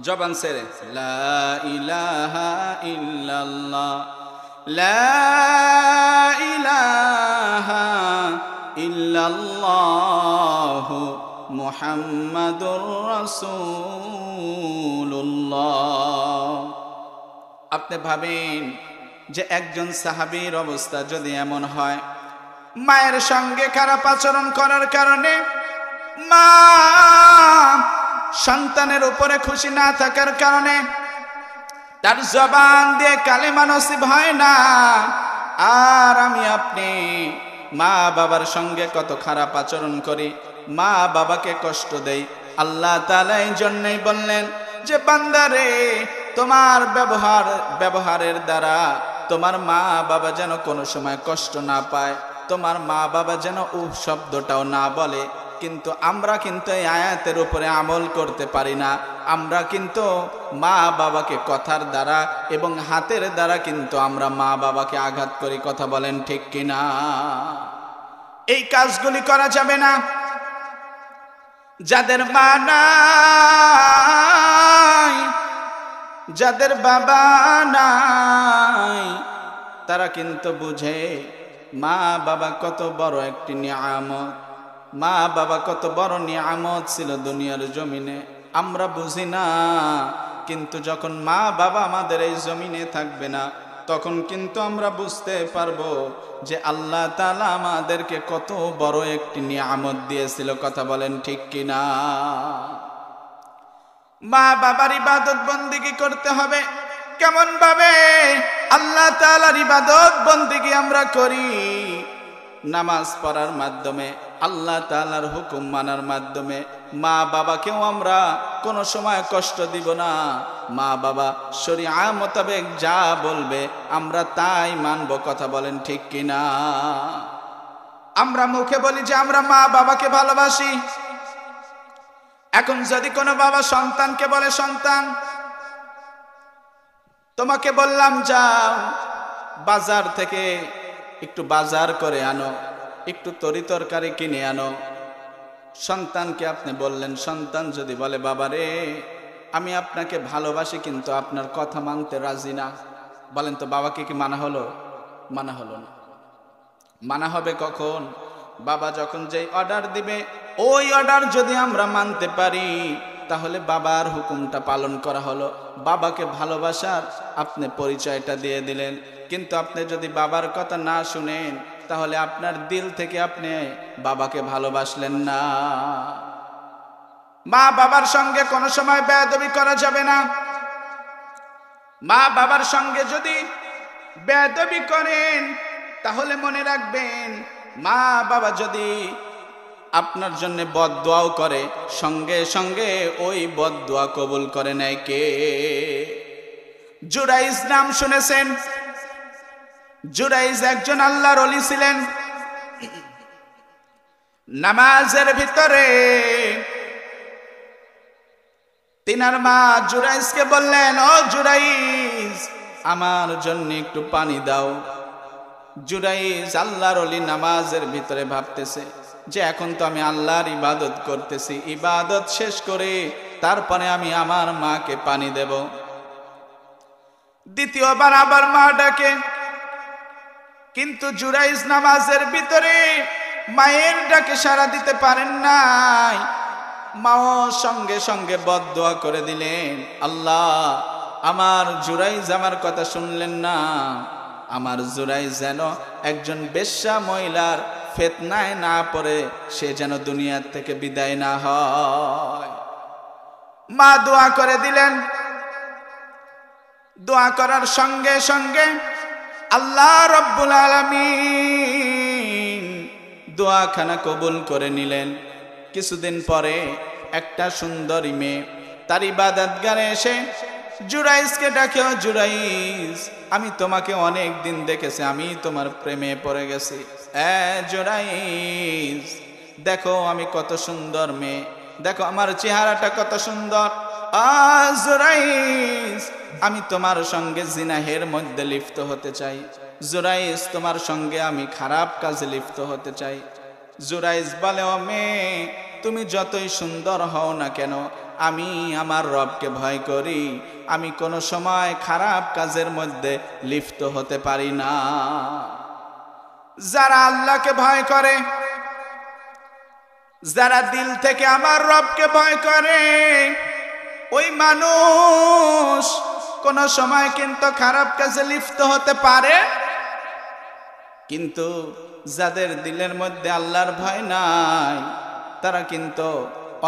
জবান ছেড়ে লা ইলাহা ইল্লাল্লাহ, লা ইলাহা ইল্লাল্লাহ মুহাম্মাদুর রাসূলুল্লাহ। আপনি ভাবেন যে একজন সাহাবীর অবস্থা যদি এমন হয়, মায়ের সঙ্গে খারাপ আচরণ করার কারণে মা সন্তানের উপরে খুশি না থাকার কারণে তার জবান দিয়ে কালেমা নসিব হয় না, আর আমি আপনি মা বাবার সঙ্গে কত খারাপ আচরণ করি, মা বাবাকে কষ্ট দেই। আল্লাহ তাআলা এই জন্যই বললেন যে বান্দারে, তোমার ব্যবহারের দ্বারা তোমার মা বাবা যেন কোনো সময় কষ্ট না পায়, তোমার মা বাবা যেন উফ শব্দটাও না বলে। কিন্তু আমরা কিন্তু এই আয়াতের উপরে আমল করতে পারি না। আমরা কিন্তু মা বাবাকে কথার দ্বারা এবং হাতের দ্বারা কিন্তু আমরা মা বাবাকে আঘাত করি। কথা বলেন ঠিক কিনা? এই কাজগুলি করা যাবে না। যাদের মা নাই, যাদের বাবা নাই, তারা কিন্তু বুঝে মা বাবা কত বড় একটি নিয়ামত, মা বাবা কত বড় নিয়ামত ছিল দুনিয়ার জমিনে। আমরা বুঝি না, কিন্তু যখন মা বাবা আমাদের এই জমিনে থাকবে না, তখন কিন্তু আমরা বুঝতে পারবো যে আল্লাহ তাআলা আমাদেরকে কত বড় একটি নিয়ামত দিয়েছিল। কথা বলেন ঠিক কিনা? মা বাবার ইবাদত বন্দেগী করতে হবে। কেমন ভাবে আল্লাহ তাআলার ইবাদত বন্দেগী আমরা করি? নামাজ পড়ার মাধ্যমে, আল্লাহ তাআলার হুকুম মানার মাধ্যমে। মা বাবাকেও আমরা কোনো সময় কষ্ট দিব না। মা বাবা শরিয়া মোতাবেক যা বলবে আমরা তাই মানব। কথা বলেন ঠিক কিনা? আমরা মুখে বলি যে আমরা মা বাবাকে ভালোবাসি। এখন যদি কোনো বাবা সন্তানকে বলে, সন্তান তোমাকে বললাম যাও বাজার থেকে একটু বাজার করে আনো, একটু তরি তরকারি কিনে আনো। সন্তানকে আপনি বললেন, সন্তান যদি বলে বাবারে আমি আপনাকে ভালোবাসি কিন্তু আপনার কথা মানতে রাজি না, বলেন তো বাবাকে কি মানা হলো? মানা হলো না। মানা হবে কখন? বাবা যখন যেই অর্ডার দিবে ওই অর্ডার যদি আমরা মানতে পারি, তাহলে বাবার হুকুমটা পালন করা হলো। বাবাকে ভালোবাসার আপনি পরিচয়টা দিয়ে দিলেন। কিন্তু আপনি যদি বাবার কথা না শুনেন, তাহলে আপনার দিল থেকে আপনি বাবাকে ভালোবাসলেন না। মা বাবার সঙ্গে কোনো সময় বেয়াদবি করা যাবে না। মা বাবার সঙ্গে যদি বেয়াদবি করেন, তাহলে মনে রাখবেন মা বাবা যদি আপনার জন্য বদদোয়াও করে, সঙ্গে সঙ্গে ওই বদদোয়া কবুল করে নেয় কে? জুরাইজ নাম শুনেছেন? জুরাইজ একজন আল্লাহর ওলি ছিলেন। নামাজের ভিতরে তিনার মা জুরাইজকে বললেন, ও জুরাইজ আমার জন্য একটু পানি দাও। জুরাইজ আল্লাহর ওলি নামাজের ভিতরে ভাবতেছে যে এখন তো আমি আল্লাহর ইবাদত করতেছি, ইবাদত শেষ করে তারপরে আমি আমার মাকে পানি দেব। দ্বিতীয়বার আবার মা ডাকে, কিন্তু জুরাইজ নামাজের ভিতরে মায়ের ডাকে সাড়া দিতে পারেন নাই। মাও সঙ্গে সঙ্গে বদদোয়া করে দিলেন, আল্লাহ আমার জুরাইজ আমার কথা শুনলেন না, আমার জুরাইজ যেন একজন বেশ্যা মহিলার ফিতনায় না পড়ে, সে যেন দুনিয়ার থেকে বিদায় না হয়। মা দোয়া করে দিলেন। দোয়া করার সঙ্গে সঙ্গে আল্লাহ রব্বুল আলামিন দোয়াখানা কবুল করে নিলেন। কিছুদিন পরে একটা সুন্দরী মেয়ে তার ইবাদতগারে এসে জুরাইজকে ডাকে, ও জুরাইজ, আমি তোমাকে অনেক দিন দেখেছি, আমি তোমার প্রেমে পড়ে গেছি। জুরাইজ, দেখো আমি কত সুন্দর মেয়ে, দেখো আমার চেহারাটা কত সুন্দর। জুরাইজ, আমি তোমার সঙ্গে জিনাহের মধ্যে লিপ্ত হতে চাই। জুরাইজ, তোমার সঙ্গে আমি খারাপ কাজে লিপ্ত হতে চাই। জুরাইজ বলে, ও মেয়ে, তুমি যতই সুন্দর হও না কেন, আমি আমার রবকে ভয় করি, আমি কোনো সময় খারাপ কাজের মধ্যে লিপ্ত হতে পারি না। যারা আল্লাহকে ভয় করে, যারা দিল থেকে আমার রবকে ভয় করে, ওই মানুষ কোন সময় কিন্তু খারাপ কাজে লিপ্ত হতে পারে। কিন্তু যাদের দিলের মধ্যে আল্লাহর ভয় নাই, তারা কিন্তু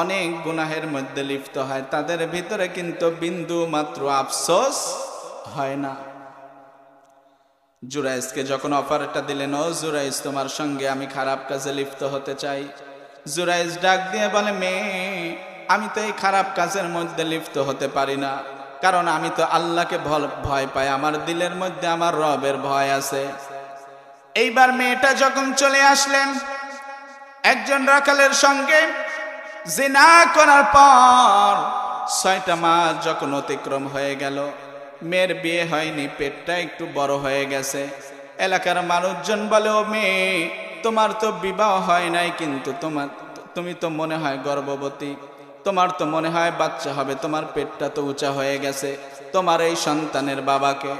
অনেক গুনাহের মধ্যে লিপ্ত হয়, তাদের ভিতরে কিন্তু বিন্দু মাত্র আফসোস হয় না। জুরাইজকে যখন অফারটা দিলেন, ও জুরাইজ, তোমার সঙ্গে আমি খারাপ কাজে লিপ্ত হতে চাই। জুরাইজ ডাক দিয়ে বলে, মেয়ে, আমি তো এই খারাপ কাজের মধ্যে লিপ্ত হতে পারি না, কারণ আমি তো আল্লাহকে ভয় পাই, আমার দিলের মধ্যে আমার রবের ভয় আছে। এইবার মেয়েটা যখন চলে আসলেন একজন রাখালের সঙ্গে, জিনা করার পর 6টা মাস যখন অতিক্রম হয়ে গেল, মেয়ের বিয়ে হয়নি, পেটটা একটু বড় হয়ে গেছে। এলাকার মানুষজন বলে, ও মেয়ে, তোমার তো বিবাহ হয় নাই, কিন্তু তুমি তো মনে হয় গর্ভবতী, তোমার তো মনে হয় বাচ্চা হবে, তোমার পেটটা তো উঁচা হয়ে গেছে, তোমার এই সন্তানের বাবাকে।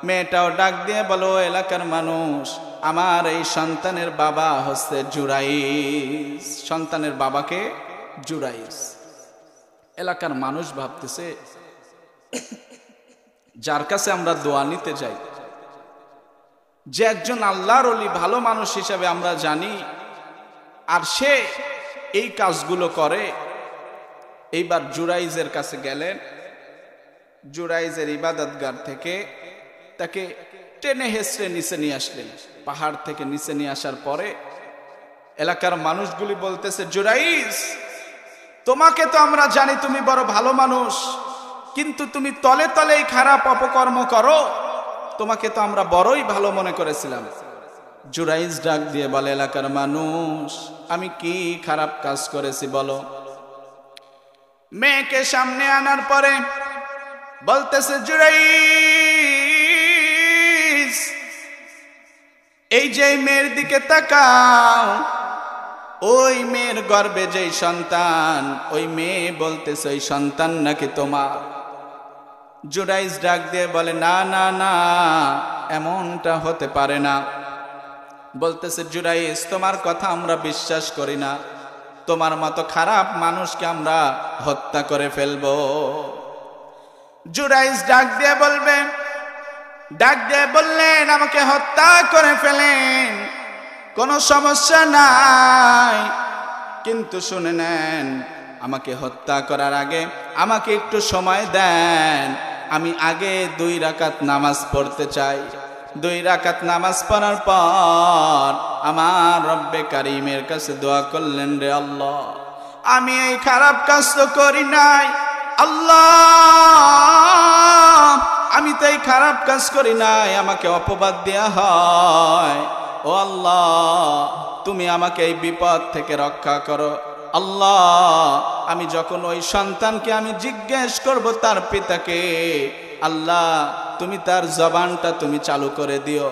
মেয়েটাও ডাক দিয়ে বলো, এলাকার মানুষ, আমার এই সন্তানের বাবা হচ্ছে জুরাইজ। সন্তানের বাবাকে জুরাইজ। এলাকার মানুষ ভাবতেছে, যার কাছে আমরা দোয়া নিতে যাই, যে একজন আল্লাহর ওলি, ভালো মানুষ হিসাবে আমরা জানি, আর সে এই কাজগুলো করে। এইবার জুরাইজের কাছে গেলেন, জুরাইজের ইবাদতগার থেকে তাকে টেনে হেসড়ে নিচে নিয়ে আসলেন। পাহাড় থেকে নিচে নিয়ে আসার পরে এলাকার মানুষগুলি বলতেছে, জুরাইজ, তোমাকে তো আমরা জানি তুমি বড় ভালো মানুষ, কিন্তু তুমি তলে তলে এই খারাপ অপকর্ম করো, তোমাকে তো আমরা বড়ই ভালো মনে করেছিলাম। জুরাইজ ডাক দিয়ে বলে, এলাকার মানুষ, আমি কি খারাপ কাজ করেছি বলো? মেয়েকে সামনে আনার পরে বলতেছে, জুরাইজ, এই যে মেয়ের দিকে তাকাও, ওই মেয়ের গর্ভে যেই সন্তান, ওই মেয়ে বলতেছে ওই সন্তান নাকি তোমার? জুরাইজ ডাক দিয়ে বলে, না না না, এমনটা হতে পারে না। বলতেছে, জুরাইজ, তোমার কথা আমরা বিশ্বাস করি না, তোমার মতো খারাপ মানুষকে আমরা হত্যা করে ফেলবো। জুরাইজ ডাক দিয়ে বললেন, আমাকে হত্যা করে ফেলেন, কোনো সমস্যা নাই, কিন্তু শুনে নেন, আমাকে হত্যা করার আগে আমাকে একটু সময় দেন, আমি আগে 2 রাকাত নামাজ পড়তে চাই। 2 রাকাত নামাজ পড়ার পর আমার রব্বে কারিমের কাছে দোয়া করলেন, রে আল্লাহ, আমি এই খারাপ কাজ তো করি নাই, আল্লাহ, আমি তো এই খারাপ কাজ করি নাই, আমাকে অপবাদ দেয়া হয়, ও আল্লাহ, তুমি আমাকে এই বিপদ থেকে রক্ষা করো। আল্লাহ, আমি যখন ওই সন্তানকে আমি জিজ্ঞেস করব তার পিতাকে, আল্লাহ, তুমি তার জবানটা তুমি চালু করে দিও।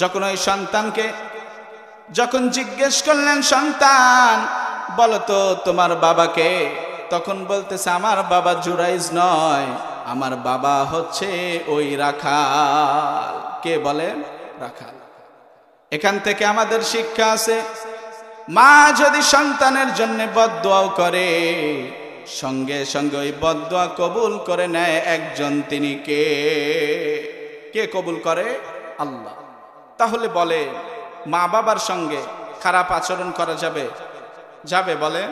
যখন ওই সন্তানকে যখন জিজ্ঞেস করলেন, সন্তান বলো তো তোমার বাবাকে, তখন বলতেছে, আমার বাবা জুরাইজ নয়, আমার বাবা হচ্ছে ওই রাখাল। কে বলেন? রাখাল। এখান থেকে আমাদের শিক্ষা আছে, মা যদি সন্তানের জন্য বদদোয়াও করে, সঙ্গে সঙ্গে ওই বদদোয়া কবুল করে নেয় একজন, তিনি কে? কে কবুল করে? আল্লাহ। তাহলে বলে, মা বাবার সঙ্গে খারাপ আচরণ করা যাবে? যাবে? বলে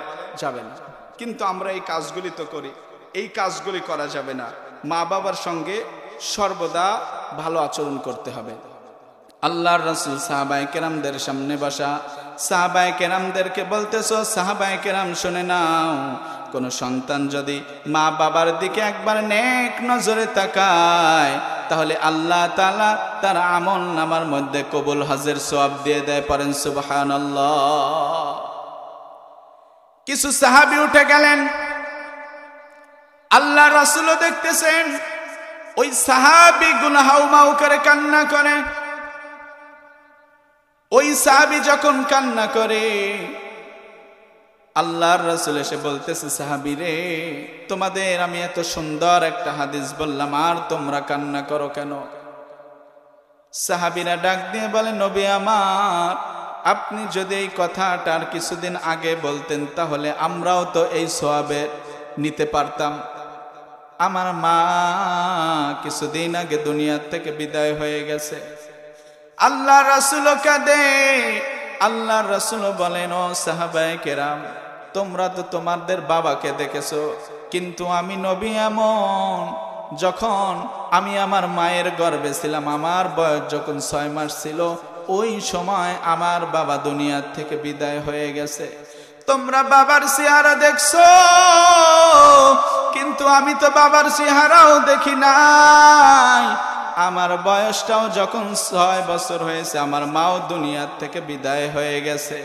যাবে না। কিন্তু আমরা এই কাজগুলি তো করি। এই কাজগুলি করা যাবে না। মা বাবার সঙ্গে সর্বদা ভালো আচরণ করতে হবে। আল্লাহর রাসূল সাহাবায়ে কেরামদের সামনে বসা, সাহাবায়ে কেরামদেরকে বলতেছো, সাহাবায়ে কেরাম শুনে নাও, কোন সন্তান যদি মা বাবার দিকে একবার নেক নজরে তাকায়, তাহলে আল্লাহ তাআলা তার আমল নামার মধ্যে কবুল হজের সওয়াব দিয়ে দেয়। পড়েন সুবহানাল্লাহ। কিছু সাহাবী উঠে গেলেন, আল্লাহ রাসূলও দেখতেছেন, ওই সাহাবীগুলো হাউমাউ করে কান্না করে। ওই সাহাবী যখন কান্না করে, আল্লাহর রাসূল এসে বলতেছে, সাহাবী রে, তোমাদের আমি এত সুন্দর একটা হাদিস বললাম, আর তোমরা কান্না করো কেন? সাহাবীরা ডাক দিয়ে বলে, নবী আমার, আপনি যদি এই কথাটার কিছুদিন আগে বলতেন, তাহলে আমরাও তো এই সওয়াবে নিতে পারতাম। আমার মা কিছুদিন আগে দুনিয়া থেকে বিদায় হয়ে গেছে। আল্লাহ রাসূল কাঁদে। আল্লাহ রাসূল বলেন, ও সাহাবায়ে কেরাম, তোমরা তো তোমাদের বাবাকে দেখেছো, কিন্তু আমি নবী এমন, যখন আমি আমার মায়ের গর্ভে ছিলাম, আমার বয়স যখন 6 মাস ছিল, ওই সময় আমার বাবা দুনিয়া থেকে বিদায় হয়ে গেছে। তোমরা বাবার চেহারা দেখছো, কিন্তু আমি তো বাবার চেহারাও দেখি নাই। আমার বয়সটাও যখন 6 বছর হয়েছে, আমার মাও দুনিয়া থেকে বিদায় হয়ে গেছে।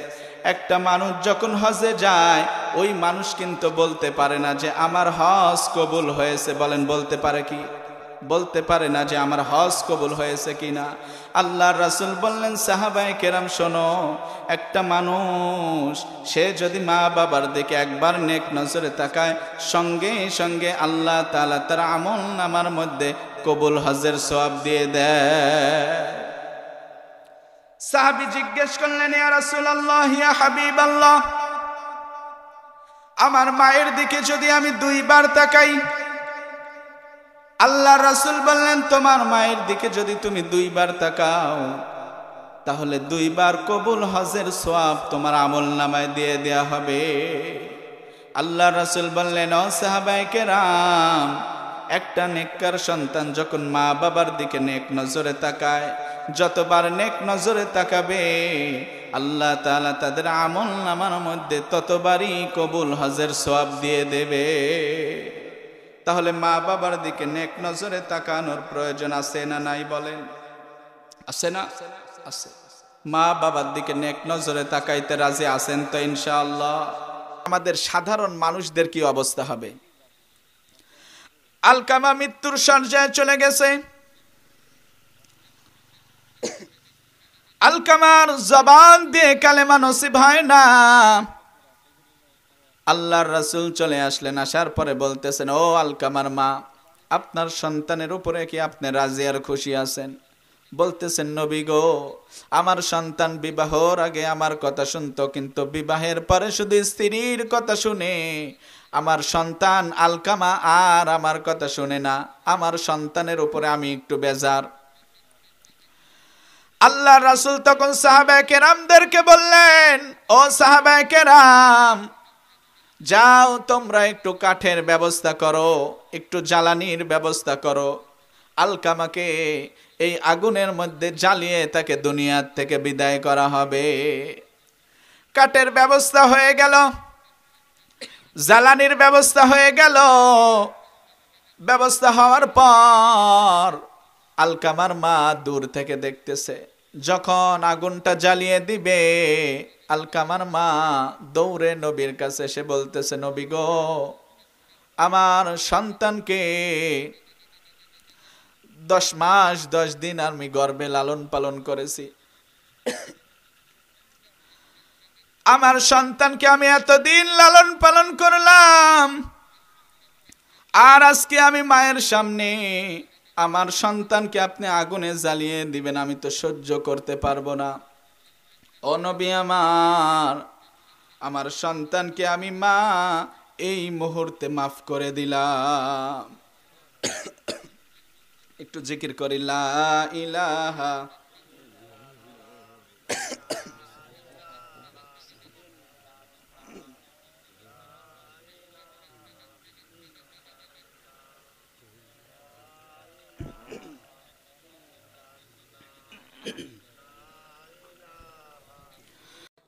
একটা মানুষ যখন হজে যায়, ওই মানুষ কিন্তু বলতে পারে না যে আমার হজ কবুল হয়েছে। বলেন, বলতে পারে কি? বলতে পারে না যে আমার হজ কবুল হয়েছে কিনা। আল্লাহর রাসূল বললেন, সাহাবায়ে কেরাম শোনো, একটা মানুষ সে যদি মা বাবার দিকে একবার নেক নজরে তাকায়, সঙ্গে সঙ্গে আল্লাহ তাআলা তার আমল নামার মধ্যে কবুল হজের সওয়াব দিয়ে দেয়। সাহাবী জিজ্ঞেস করলেন, ইয়া রাসূলুল্লাহ, ইয়া হাবিবাল্লাহ, আমার মায়ের দিকে যদি আমি 2 বার তাকাই? আল্লাহ রাসূল বললেন, তোমার মায়ের দিকে যদি তুমি 2 বার তাকাও, তাহলে 2 বার কবুল হজের সওয়াব তোমার আমল নামায় দিয়ে দেয়া হবে। আল্লাহ রাসূল বললেন, ও সাহাবায়ে কেরাম, একটা নেককার সন্তান যখন মা বাবার দিকে নেক নজরে তাকায়, যতবার নেক নজরে তাকাবে, আল্লাহ তাআলা তাদের আমল নামার মধ্যে ততবারই কবুল হজের সওয়াব দিয়ে দেবে। তাহলে মা বাবার দিকে নেক নজরে তাকানোর প্রয়োজন আছে না নাই? বলেন, আছে না? আছে। মা বাবার দিকে নেক নজরে তাকাইতে রাজি আছেন তো ইনশাআল্লাহ? আমাদের সাধারণ মানুষদের কি অবস্থা হবে? আলকামা মৃত্যুর শয্যায় চলে গেছে। আলকামার জবান দিয়ে কালেমা নসিব হয় না। আল্লাহর রাসূল চলে আসলেন, আসার পরে বলতেছেন, ও আলকামার মা, আপনার সন্তানের উপরে কি আপনি রাজি আর খুশি আছেন? বলতেছেন, নবী গো, আমার সন্তান বিবাহর আগে আমার কথা শুনতো, কিন্তু বিবাহের পরে শুধু স্ত্রীর কথা শুনে। আমার সন্তান আলকামা আর আমার কথা শুনে না। আমার সন্তানের উপরে আমি একটু বেজার। আল্লাহর রাসূল তখন সাহাবায়ে কেরামদেরকে বললেন, ও সাহাবায়ে কেরাম, যাও তোমরা একটু কাঠের ব্যবস্থা করো, একটু জ্বালানির ব্যবস্থা করো। আলকামাকে এই আগুনের মধ্যে জ্বালিয়ে তাকে দুনিয়া থেকে বিদায় করা হবে। কাঠের ব্যবস্থা হয়ে গেল, জ্বালানির ব্যবস্থা হয়ে গেল। ব্যবস্থা হওয়ার পর আলকামার মা দূর থেকে দেখতেছে, যখন আগুনটা জ্বালিয়ে দিবে, আলকামার মা দৌড়ে নবীর কাছে এসে বলতেছে, নবী গো, আমার সন্তানকে 10 মাস 10 দিন আমি গর্ভে লালন পালন করেছি। আমার সন্তানকে আমি এতদিন লালন পালন করলাম, আর আজকে আমি মায়ের সামনে আমার সন্তানকে আপনি আগুনে জ্বালিয়ে দিবেন, আমি তো সহ্য করতে পারবো না। ও নবী আমার সন্তানকে আমি মা এই মুহূর্তে মাফ করে দিলাম। একটু জিকির করি, লা ইলাহা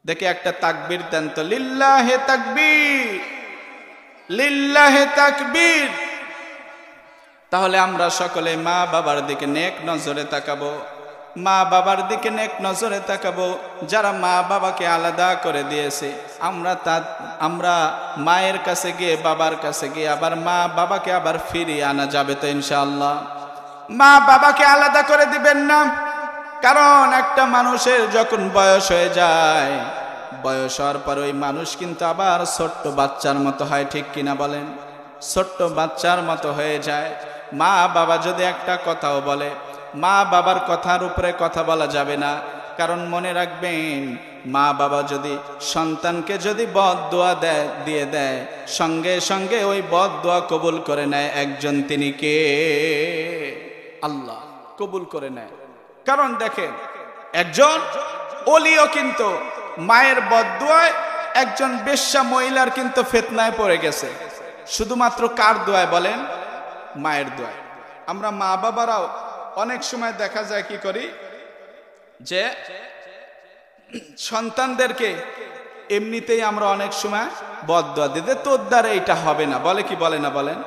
দেখে একটা তাকবীর দেন তো, লিল্লাহে তাকবীর, লিল্লাহে তাকবীর। তাহলে আমরা সকলে মা বাবার দিকে নেক নজরে তাকাবো, মা বাবার দিকে নেক নজরে তাকাবো। যারা মা বাবাকে আলাদা করে দিয়েছে, আমরা মায়ের কাছে গিয়ে, বাবার কাছে গিয়ে আবার মা বাবাকে আবার ফিরিয়ে আনা যাবে তো ইনশাআল্লাহ। মা বাবাকে আলাদা করে দিবেন না, কারণ একটা মানুষের যখন বয়স হয়ে যায়, বয়স হওয়ার পর ওই মানুষ কিন্তু আবার ছোট্ট বাচ্চার মতো হয়, ঠিক কিনা বলেন? ছোট্ট বাচ্চার মতো হয়ে যায়। মা বাবা যদি একটা কথাও বলে, মা বাবার কথার উপরে কথা বলা যাবে না, কারণ মনে রাখবেন, মা বাবা যদি সন্তানকে যদি বদদুয়া দিয়ে দেয়, সঙ্গে সঙ্গে ওই বদদুয়া কবুল করে নেয় একজন, তিনি কে? আল্লাহ কবুল করে নেয়। কারণ দেখেন, একজন ওলিও কিন্তু মায়ের বদদুয়ায়, একজন বেশ্যা মহিলার কিন্তু ফিতনায় পড়ে গেছে, শুধুমাত্র কার দোয়ায় বলেন? মায়ের দোয়ায়। আমরা মা বাবারাও অনেক সময় দেখা যায় কি করি, যে সন্তানদেরকে এমনিতেই আমরা অনেক সময় বদদুয়া দিতে, তোর দ্বারা এইটা হবে না, বলে কি বলে না বলেন?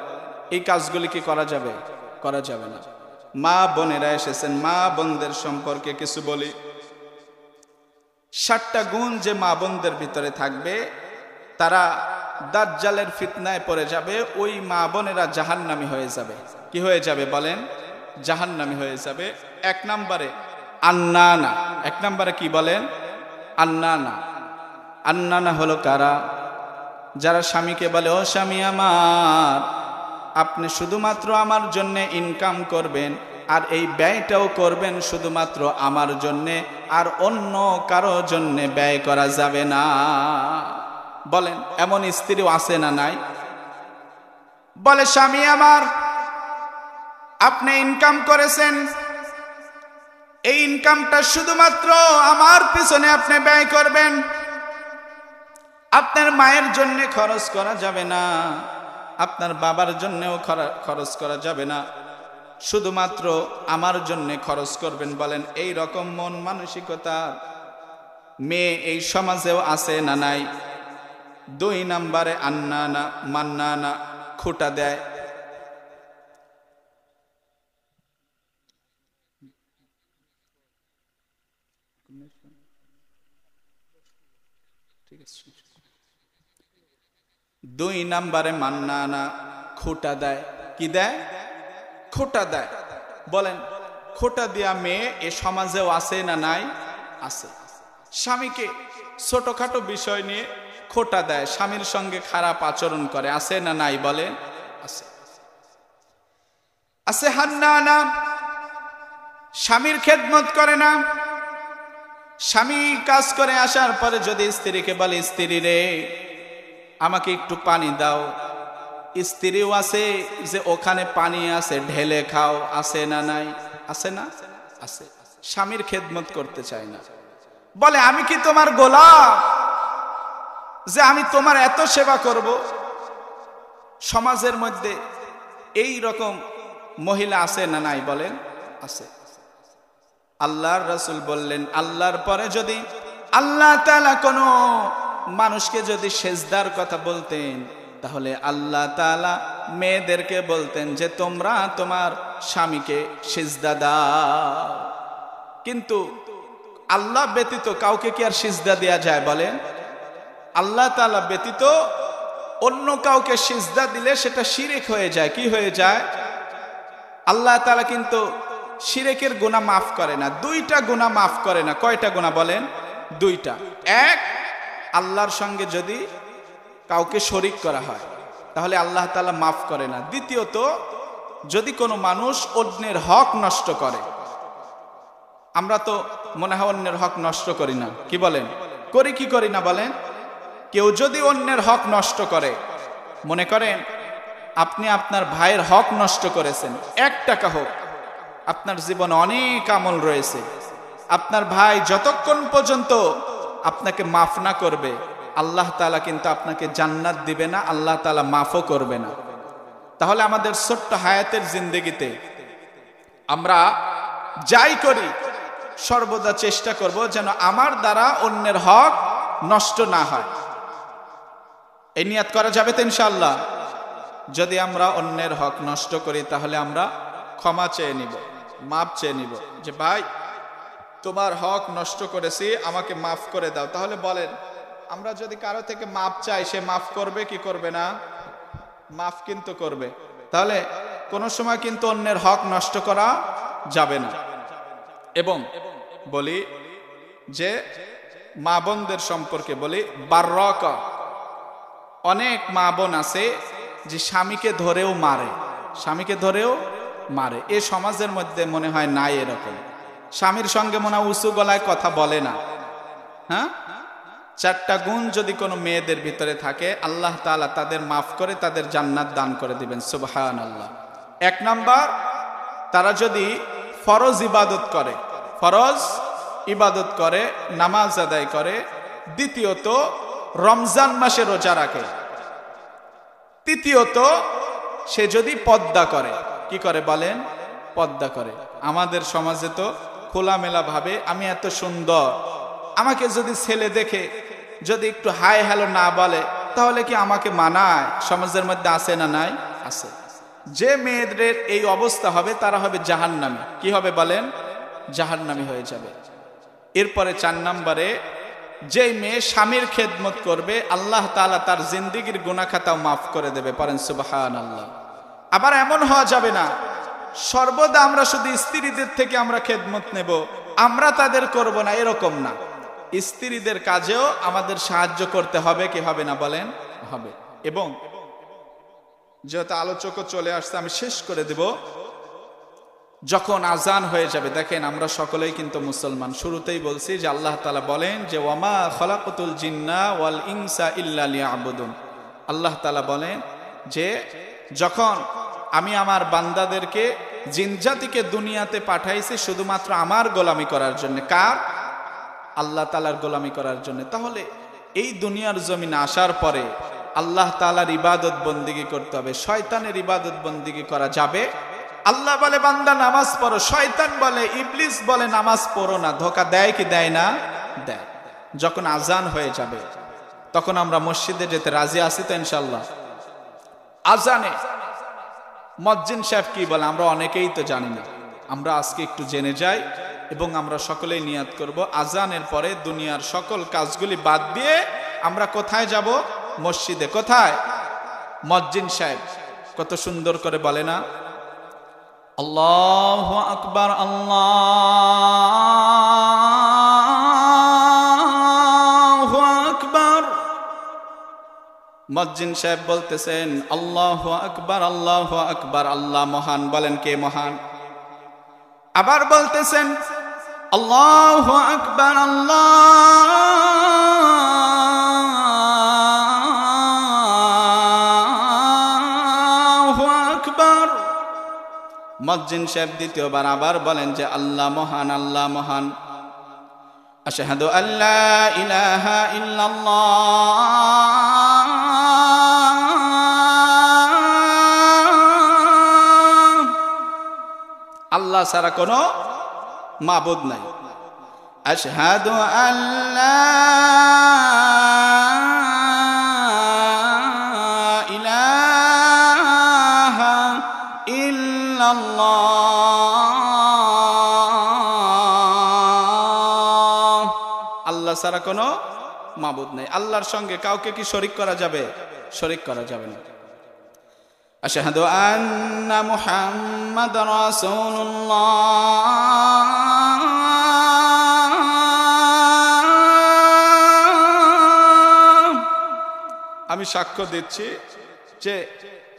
এই কাজগুলি কি করা যাবে? করা যাবে না। মা বোনেরা এসেছেন, মা বোনদের সম্পর্কে কিছু বলি। 7টা গুণ যে মা বোনদের ভিতরে থাকবে, তারা দাজ্জালের ফিতনায় পড়ে যাবে, ওই মা বোনেরা জাহান্নামী হয়ে যাবে। কি হয়ে যাবে বলেন? জাহান্নামী হয়ে যাবে। 1 নম্বরে আন্নানা। 1 নম্বরে কি বলেন? আন্নানা। আন্নানা হলো কারা? যারা স্বামীকে বলে, ও স্বামী আমার, আপনি শুধুমাত্র আমার জন্য ইনকাম করবেন, আর এই ব্যয়টাও করবেন শুধুমাত্র আমার জন্যে, আর অন্য কারো জন্যে ব্যয় করা যাবে না। বলেন, এমন স্ত্রীও আছে না নাই? বলে, স্বামী আমার, আপনি ইনকাম করেছেন, এই ইনকামটা শুধুমাত্র আমার পিছনে আপনি ব্যয় করবেন, আপনার মায়ের জন্য খরচ করা যাবে না, আপনার বাবার জন্যও খরচ করা যাবে না, শুধুমাত্র আমার জন্য খরচ করবেন। বলেন, এই রকম মন মানসিকতা মেয়ে এই সমাজেও আছে না নাই? 2 নম্বরে আন্নানা, মান্নানা, খুঁটা দেয়। ঠিক আছে। 2 নম্বরে মান্নানা, খুঁটা দেয়। কি দেয়? খোটা দেয়। বলেন, খোটা দেয়া মেয়ে এ সমাজেও আছে না নাই? আছে। স্বামীকে ছোটখাটো বিষয় নিয়ে খোটা দেয়, স্বামীর সঙ্গে খারাপ আচরণ করে, আছে না নাই? বলেন, আছে। আছে হান্নানা, স্বামীর খেদমত করে না। স্বামী কাজ করে আসার পরে যদি স্ত্রীকে বলে, স্ত্রী রে আমাকে একটু পানি দাও, স্ত্রীও আছে যে ওখানে পানি আছে, ঢেলে খাও, আছে না নাই? আছে না? আছে। স্বামীর খেদমত করতে চায় না। বলে, আমি কি তোমার গোলাম যে আমি তোমার এত সেবা করব? সমাজের মধ্যে এই রকম মহিলা আছে না নাই? বলেন, আছে। আল্লাহর রাসূল বললেন, আল্লাহর পরে যদি আল্লাহ তাআলা কোনো মানুষকে যদি সেজদার কথা বলতেন, তাহলে আল্লাহ তাআলা মেয়েদেরকে বলতেন যে তোমরা তোমার স্বামীকে সিজদা দাও। কিন্তু আল্লাহ ব্যতীত কাউকে কি আর সিজদা দেয়া যায়? বলেন, আল্লাহ তাআলা ব্যতীত অন্য কাউকে সিজদা দিলে সেটা শিরক হয়ে যায়। কি হয়ে যায়? আল্লাহ তাআলা কিন্তু শিরকের গুনাহ মাফ করে না, 2টা গুনাহ মাফ করে না। কয়টা গুনাহ বলেন? 2টা। 1, আল্লাহর সঙ্গে যদি কাউকে শরীক করা হয় তাহলে আল্লাহ তাআলা মাফ করে না। দ্বিতীয়ত, যদি কোনো মানুষ অন্যের হক নষ্ট করে, আমরা তো মনে হয় অন্যের হক নষ্ট করি না, কি বলেন? করি কি করি না বলেন? কেউ যদি অন্যের হক নষ্ট করে, মনে করেন আপনি আপনার ভাইয়ের হক নষ্ট করেছেন, 1 টাকা হোক, আপনার জীবনে অনেক আমল রয়েছে, আপনার ভাই যতক্ষণ পর্যন্ত আপনাকে মাফ না করবে, আল্লাহ তাআলা কিন্তু আপনাকে জান্নাত দিবে না, আল্লাহ তাআলা মাফও করবে না। তাহলে আমাদের ছোট্ট হায়াতের জিন্দেগিতে আমরা যাই করি সর্বদা চেষ্টা করব যেন আমার দ্বারা অন্যের হক নষ্ট না হয়। এই নিয়াত করা যাবে তো ইনশাআল্লাহ? যদি আমরা অন্যের হক নষ্ট করি তাহলে আমরা ক্ষমা চেয়ে নিব, মাপ চেয়ে নিব, যে ভাই তোমার হক নষ্ট করেছি, আমাকে মাফ করে দাও। তাহলে বলেন, আমরা যদি কারো থেকে মাপ চাই, সে মাফ করবে কি করবে না? মাফ কিন্তু করবে। তাহলে কোনো সময় কিন্তু অন্যের হক নষ্ট করা যাবে না। এবং বলি যে মা বোনদের সম্পর্কে বলি, বাররকা, অনেক মা বোন আছে যে স্বামীকে ধরেও মারে, স্বামীকে ধরেও মারে। এ সমাজের মধ্যে মনে হয় নাই এরকম। স্বামীর সঙ্গে মনে হয় উঁচু গলায় কথা বলে না। হ্যাঁ, চারটা গুণ যদি কোনো মেয়েদের ভিতরে থাকে, আল্লাহ তাআলা তাদের মাফ করে তাদের জান্নাত দান করে দিবেন, সুবহানাল্লাহ। এক নাম্বার, তারা যদি ফরজ ইবাদত করে, ফরজ ইবাদত করে, নামাজ আদায় করে। দ্বিতীয়ত, রমজান মাসে রোজা রাখে। তৃতীয়ত, সে যদি পর্দা করে। কি করে বলেন? পর্দা করে। আমাদের সমাজে তো খোলামেলা ভাবে আমি এত সুন্দর, আমাকে যদি ছেলে দেখে যদি একটু হাই হ্যালো না বলে তাহলে কি আমাকে মানায়? সমাজের মধ্যে আছে না নাই? আছে। যে মেয়েদের এই অবস্থা হবে তারা হবে জাহান্নামী। কি হবে বলেন? জাহান্নামী হয়ে যাবে। এরপরে 4 নম্বরে, যে মেয়ে স্বামীর খেদমত করবে আল্লাহ তাআলা তার জিন্দেগীর গুনাহ খাতাও মাফ করে দেবে। পড়েন সুবহানাল্লাহ। আবার এমন হওয়া যাবে না সর্বদা আমরা শুধু স্ত্রীদের থেকে আমরা খেদমত নেব, আমরা তাদের করব না, এরকম না। স্ত্রীদের কাজেও আমাদের সাহায্য করতে হবে, কি হবে না বলেন? হবে। এবং যেহেতু আলোচকও চলে আসছে, আমি শেষ করে দেব। যখন আজান হয়ে যাবে, দেখেন আমরা সকলেই কিন্তু মুসলমান। শুরুতেই বলছি যে আল্লাহ তাআলা বলেন যে ওয়ামা খালাকাতুল জিন্না ওয়াল ইনসা ইল্লা লিয়াবুদুন। আল্লাহ তাআলা বলেন যে যখন আমি আমার বান্দাদেরকে, জিনজাতিকে দুনিয়াতে পাঠাইছি শুধুমাত্র আমার গোলামি করার জন্য। কার? আল্লাহ তাআলার গোলামি করার জন্য। তাহলে এই দুনিয়ার জমিনে আসার পরে আল্লাহ তাআলার ইবাদত বন্দিগি করতে হবে। শয়তানের ইবাদত বন্দিগি করা যাবে? আল্লাহ বলে বান্দা নামাজ পড়ো, শয়তান বলে, ইবলিস বলে নামাজ পড়ো না। ধোঁকা দেয় কি দেয় না? দেয়। যখন আজান হয়ে যাবে তখন আমরা মসজিদে যেতে রাজি আছি তো ইনশাআল্লাহ? আজানে মুয়াজ্জিন সাহেব কি বলে আমরা অনেকেই তো জানি না। আমরা আজকে একটু জেনে যাই এবং আমরা সকলেই নিয়াত করব, আজানের পরে দুনিয়ার সকল কাজগুলি বাদ দিয়ে আমরা কোথায় যাব? মসজিদে। কোথায়? মুয়াজ্জিন সাহেব কত সুন্দর করে বলে না, আল্লাহু আকবার, আল্লাহু আকবার। মুয়াজ্জিন সাহেব বলতেছেন আল্লাহু আকবার, আল্লাহু আকবার, আল্লাহ মহান। বলেন কে মহান? আবার বলতেছেন আল্লাহু আকবার, আল্লাহু আকবার। মুয়াজ্জিন সাহেব দ্বিতীয়বার আবার বলেন যে আল্লাহ মহান, আল্লাহ মহান। আশহাদু আল্লা ইলাহা ইল্লাল্লাহ, আল্লাহ ছাড়া কোনো মাবুদ নাই। আশহাদু আল্লা ইলাহা ইল্লাল্লাহ, আল্লাহ ছাড়া কোনো মাবুদ নাই। আল্লাহর সঙ্গে কাউকে কি শরীক করা যাবে? শরীক করা যাবে না। আশহাদু আন্না মুহাম্মাদার রাসূলুল্লাহ, আমি সাক্ষ্য দিচ্ছি যে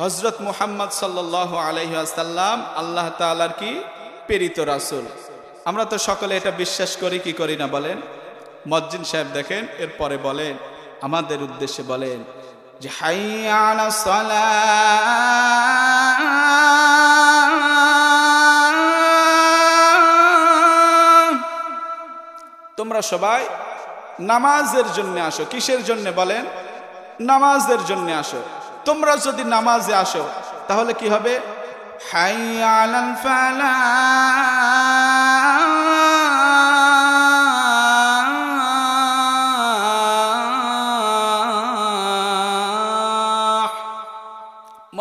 হযরত মুহাম্মদ সাল্লাল্লাহু আলাইহি ওয়াসাল্লাম আল্লাহ তাআলার কি প্রেরিত রাসূল। আমরা তো সকলে এটা বিশ্বাস করি কি করি না বলেন? মুয়াজ্জিন সাহেব দেখেন এরপরে বলেন, আমাদের উদ্দেশ্যে বলেন যে হাইয়া আলাস সালাহ, তোমরা সবাই নামাজের জন্য আসো। কিসের জন্য বলেন? নামাজের জন্য আসো। তোমরা যদি নামাজে আসো তাহলে কি হবে? হাইয়া আলাল ফালাহ,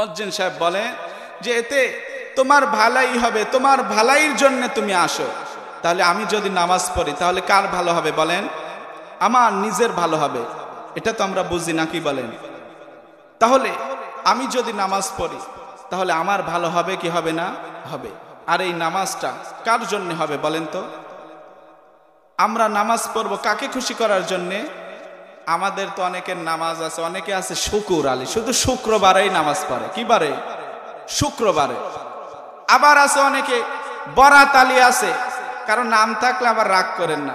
মুয়াজ্জিন সাহেব বলে যে এতে তোমার ভালাই হবে, তোমার ভালাইয়ের জন্য তুমি আসো। তাহলে আমি যদি নামাজ পড়ি তাহলে কার ভালো হবে বলেন? আমার নিজের ভালো হবে। এটা তো আমরা বুঝি না, কি বলেন? তাহলে আমি যদি নামাজ পড়ি তাহলে আমার ভালো হবে কি হবে না? হবে। আর এই নামাজটা কার জন্য হবে বলেন তো? আমরা নামাজ পড়বো কাকে খুশি করার জন্যে? আমাদের তো অনেকের নামাজ আছে, অনেকে আছে শুকুর আলী, শুধু শুক্রবারেই নামাজ পড়ে। কি বারে? শুক্রবারে। আবার আছে অনেকে বরাত আলী আছে, কারণ নাম থাকলে আবার রাগ করেন না।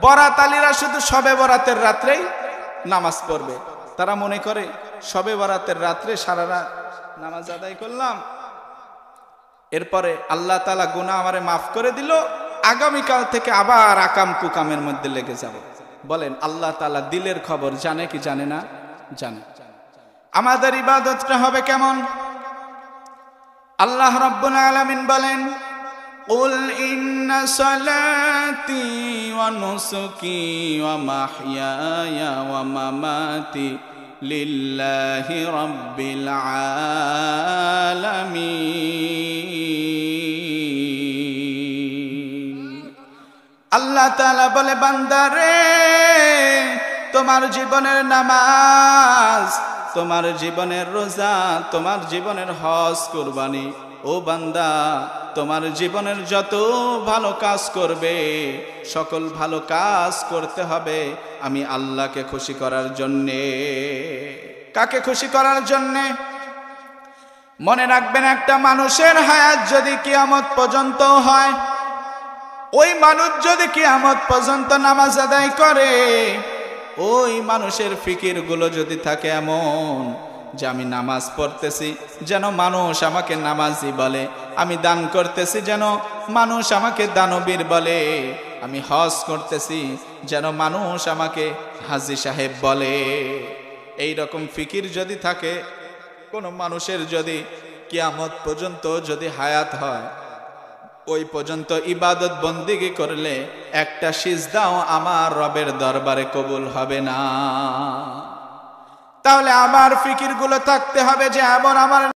বরাত আলীরা শুধু শবে বরাতের রাত্রেই নামাজ পড়বে। তারা মনে করে শবে বরাতের রাত্রে সারা রাত নামাজ আদায় করলাম, এরপরে আল্লাহ তাআলা গুনাহ আমারে মাফ করে দিল, আগামীকাল থেকে আবার আকাম কুকামের মধ্যে লেগে যাব। বলেন আল্লাহ তাআলা দিলের খবর জানে কি জানে না? জানে। আমাদের ইবাদতটা হবে কেমন? আল্লাহ রাব্বুল আলামিন বলেন, কুল ইন্না সালাতি ওয়া নুসুকি ওয়া মাহইয়ায়া ওয়া মামাতি লিল্লাহি রাব্বিল আলামিন। আল্লাহ তাআলা বলে, বান্দারে তোমার জীবনের নামাজ, তোমার জীবনের রোজা, তোমার জীবনের হজ কুরবানি, ও বান্দা তোমার জীবনের যত ভালো কাজ করবে সকল ভালো কাজ করতে হবে আমি আল্লাহকে খুশি করার জন্যে। কাকে খুশি করার জন্যে? মনে রাখবেন, একটা মানুষের হায়াত যদি কিয়ামত পর্যন্ত হয়, ওই মানুষ যদি কিয়ামত পর্যন্ত নামাজ আদায় করে, ওই মানুষের ফিকির গুলো যদি থাকে এমন যে আমি নামাজ পড়তেছি যেন মানুষ আমাকে নামাজি বলে, আমি দান করতেছি যেন মানুষ আমাকে দানবীর বলে, আমি হজ করতেছি যেন মানুষ আমাকে হাজী সাহেব বলে, এই রকম ফিকির যদি থাকে কোন মানুষের, যদি কিয়ামত পর্যন্ত যদি হায়াত হয়, ওই পর্যন্ত ইবাদত বন্দিগি করলে একটা সিজদাও আমার রবের দরবারে কবুল হবে না। তাহলে আমার ফিকির গুলো থাকতে হবে যে এমন আমার